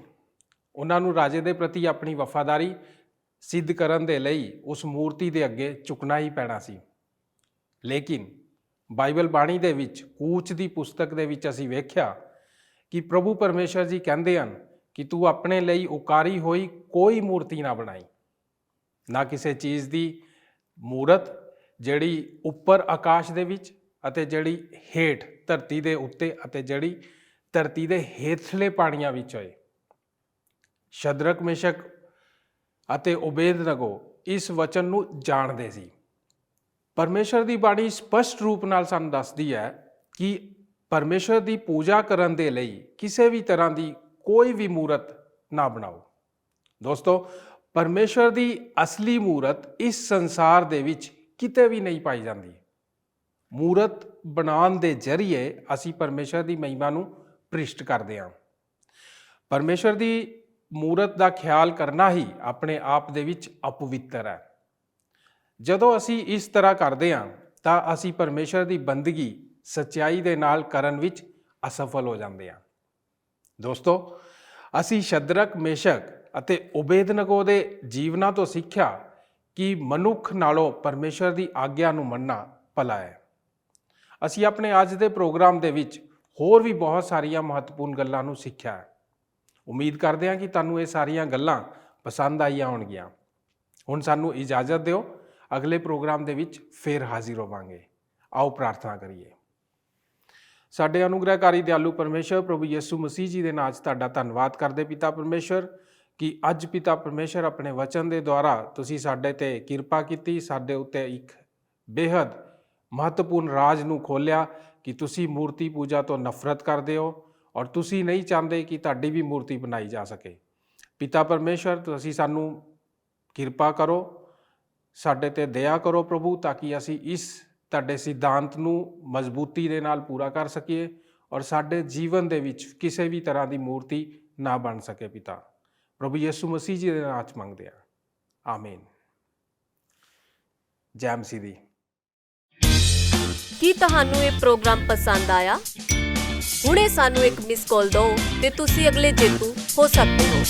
ਉਹਨਾਂ ਨੂੰ ਰਾਜੇ ਦੇ ਪ੍ਰਤੀ ਆਪਣੀ ਵਫਾਦਾਰੀ ਸਿੱਧ ਕਰਨ ਦੇ ਲਈ ਉਸ ਮੂਰਤੀ ਦੇ ਅੱਗੇ ਝੁਕਣਾ ਹੀ ਪੈਣਾ ਸੀ। ਲੇਕਿਨ ਬਾਈਬਲ ਬਾਣੀ ਦੇ ਵਿੱਚ ਕੂਚ ਦੀ ਪੁਸਤਕ ਦੇ ਵਿੱਚ ਅਸੀਂ ਵੇਖਿਆ ਕਿ ਪ੍ਰਭੂ ਪਰਮੇਸ਼ਰ ਜੀ ਕਹਿੰਦੇ ਹਨ ਕਿ ਤੂੰ ਆਪਣੇ ਲਈ ਉਕਾਰੀ ਹੋਈ ਕੋਈ ਮੂਰਤੀ ਨਾ ਬਣਾਈ, ਨਾ ਕਿਸੇ ਚੀਜ਼ ਦੀ ਮੂਰਤ ਜਿਹੜੀ ਉੱਪਰ ਆਕਾਸ਼ ਦੇ ਵਿੱਚ ਅਤੇ ਜਿਹੜੀ ਹੇਠ ਧਰਤੀ ਦੇ ਉੱਤੇ ਅਤੇ ਜਿਹੜੀ ਧਰਤੀ ਦੇ ਹੇਠਲੇ ਪਾਣੀਆਂ ਵਿੱਚ ਹੋਏ। ਸ਼ਦਰਕ, ਮੇਸ਼ਕ ਅਤੇ ਉਬੇਦਨਗੋ ਇਸ ਵਚਨ ਨੂੰ ਜਾਣਦੇ ਸੀ। ਪਰਮੇਸ਼ਰ ਦੀ ਬਾਣੀ ਸਪਸ਼ਟ ਰੂਪ ਨਾਲ ਸਾਨੂੰ ਦੱਸਦੀ ਹੈ ਕਿ ਪਰਮੇਸ਼ਰ ਦੀ ਪੂਜਾ ਕਰਨ ਦੇ ਲਈ ਕਿਸੇ ਵੀ ਤਰ੍ਹਾਂ ਦੀ ਕੋਈ ਵੀ ਮੂਰਤ ਨਾ ਬਣਾਓ। ਦੋਸਤੋ, ਪਰਮੇਸ਼ਰ ਦੀ ਅਸਲੀ ਮੂਰਤ ਇਸ ਸੰਸਾਰ ਦੇ ਵਿੱਚ ਕਿਤੇ ਵੀ ਨਹੀਂ ਪਾਈ ਜਾਂਦੀ। ਮੂਰਤ ਬਣਾਉਣ ਦੇ ਜ਼ਰੀਏ ਅਸੀਂ ਪਰਮੇਸ਼ਰ ਦੀ ਮਹਿਮਾ ਨੂੰ ਭ੍ਰਿਸ਼ਟ ਕਰਦੇ ਹਾਂ। ਪਰਮੇਸ਼ਰ ਦੀ ਮੂਰਤ ਦਾ ਖਿਆਲ ਕਰਨਾ ਹੀ ਆਪਣੇ ਆਪ ਦੇ ਵਿੱਚ ਅਪਵਿੱਤਰ ਹੈ। ਜਦੋਂ ਅਸੀਂ ਇਸ ਤਰ੍ਹਾਂ ਕਰਦੇ ਹਾਂ ਤਾਂ ਅਸੀਂ ਪਰਮੇਸ਼ਰ ਦੀ ਬੰਦਗੀ ਸੱਚਾਈ ਦੇ ਨਾਲ ਕਰਨ ਵਿੱਚ ਅਸਫਲ ਹੋ ਜਾਂਦੇ ਹਾਂ। ਦੋਸਤੋ, ਅਸੀਂ ਸ਼ਦਰਕ, ਮੇਸ਼ਕ ਅਤੇ ਉਬੇਦਨਗੋ ਦੇ ਜੀਵਨਾਂ ਤੋਂ ਸਿੱਖਿਆ ਕਿ ਮਨੁੱਖ ਨਾਲੋਂ ਪਰਮੇਸ਼ਰ ਦੀ ਆਗਿਆ ਨੂੰ ਮੰਨਣਾ ਭਲਾ ਹੈ। ਅਸੀਂ ਆਪਣੇ ਅੱਜ ਦੇ ਪ੍ਰੋਗਰਾਮ ਦੇ ਵਿੱਚ ਹੋਰ ਵੀ ਬਹੁਤ ਸਾਰੀਆਂ ਮਹੱਤਵਪੂਰਨ ਗੱਲਾਂ ਨੂੰ ਸਿੱਖਿਆ ਹੈ। ਉਮੀਦ ਕਰਦੇ ਹਾਂ ਕਿ ਤੁਹਾਨੂੰ ਇਹ ਸਾਰੀਆਂ ਗੱਲਾਂ ਪਸੰਦ ਆਈਆਂ ਹੋਣਗੀਆਂ। ਹੁਣ ਸਾਨੂੰ ਇਜਾਜ਼ਤ ਦਿਓ, ਅਗਲੇ ਪ੍ਰੋਗਰਾਮ ਦੇ ਵਿੱਚ ਫੇਰ ਹਾਜ਼ਰ ਹੋਵਾਂਗੇ। ਆਓ ਪ੍ਰਾਰਥਨਾ ਕਰੀਏ। ਸਾਡੇ ਅਨੁਗ੍ਰਹਕਾਰੀ ਦਿਆਲੂ ਪਰਮੇਸ਼ਰ, ਪ੍ਰਭੂ ਯਿਸੂ ਮਸੀਹ ਜੀ ਦੇ ਨਾਂ 'ਚ ਤੁਹਾਡਾ ਧੰਨਵਾਦ ਕਰਦੇ ਪਿਤਾ ਪਰਮੇਸ਼ਰ ਕਿ ਅੱਜ ਪਿਤਾ ਪਰਮੇਸ਼ਰ ਆਪਣੇ ਵਚਨ ਦੇ ਦੁਆਰਾ ਤੁਸੀਂ ਸਾਡੇ ਤੇ ਕਿਰਪਾ ਕੀਤੀ, ਸਾਡੇ ਉੱਤੇ ਇੱਕ ਬੇਹੱਦ ਮਹੱਤਵਪੂਰਨ ਰਾਜ ਨੂੰ ਖੋਲ੍ਹਿਆ ਕਿ ਤੁਸੀਂ ਮੂਰਤੀ ਪੂਜਾ ਤੋਂ ਨਫ਼ਰਤ ਕਰਦੇ ਹੋ ਔਰ ਤੁਸੀਂ ਨਹੀਂ ਚਾਹੁੰਦੇ ਕਿ ਤੁਹਾਡੀ ਵੀ ਮੂਰਤੀ ਬਣਾਈ ਜਾ ਸਕੇ। ਪਿਤਾ ਪਰਮੇਸ਼ਰ, ਤੁਸੀਂ ਸਾਨੂੰ ਕਿਰਪਾ ਕਰੋ, ਸਾਡੇ ਤੇ ਦਇਆ ਕਰੋ ਪ੍ਰਭੂ, ਤਾਂ ਕਿ ਅਸੀਂ ਇਸ ਤੁਹਾਡੇ ਸਿਧਾਂਤ ਨੂੰ ਮਜ਼ਬੂਤੀ ਦੇ ਨਾਲ ਪੂਰਾ ਕਰ ਸਕੀਏ ਔਰ ਸਾਡੇ ਜੀਵਨ ਦੇ ਵਿੱਚ ਕਿਸੇ ਵੀ ਤਰ੍ਹਾਂ ਦੀ ਮੂਰਤੀ ਨਾ ਬਣ ਸਕੇ। ਪਿਤਾ ਪ੍ਰਭੂ ਯਿਸੂ ਮਸੀਹ ਜੀ ਦੇ ਨਾਮ 'ਚ ਮੰਗਦੇ ਹਾਂ, ਆਮੀਨ। ਜੈ ਮਸੀਹ ਦੀ। ਕੀ ਤੁਹਾਨੂੰ ਇਹ ਪ੍ਰੋਗਰਾਮ ਪਸੰਦ ਆਇਆ? ਹੁਣੇ ਸਾਨੂੰ ਇੱਕ ਮਿਸ ਕਾਲ ਦਿਓ ਤੇ ਤੁਸੀਂ ਅਗਲੇ ਜੇਤੂ ਹੋ ਸਕਦੇ ਹੋ।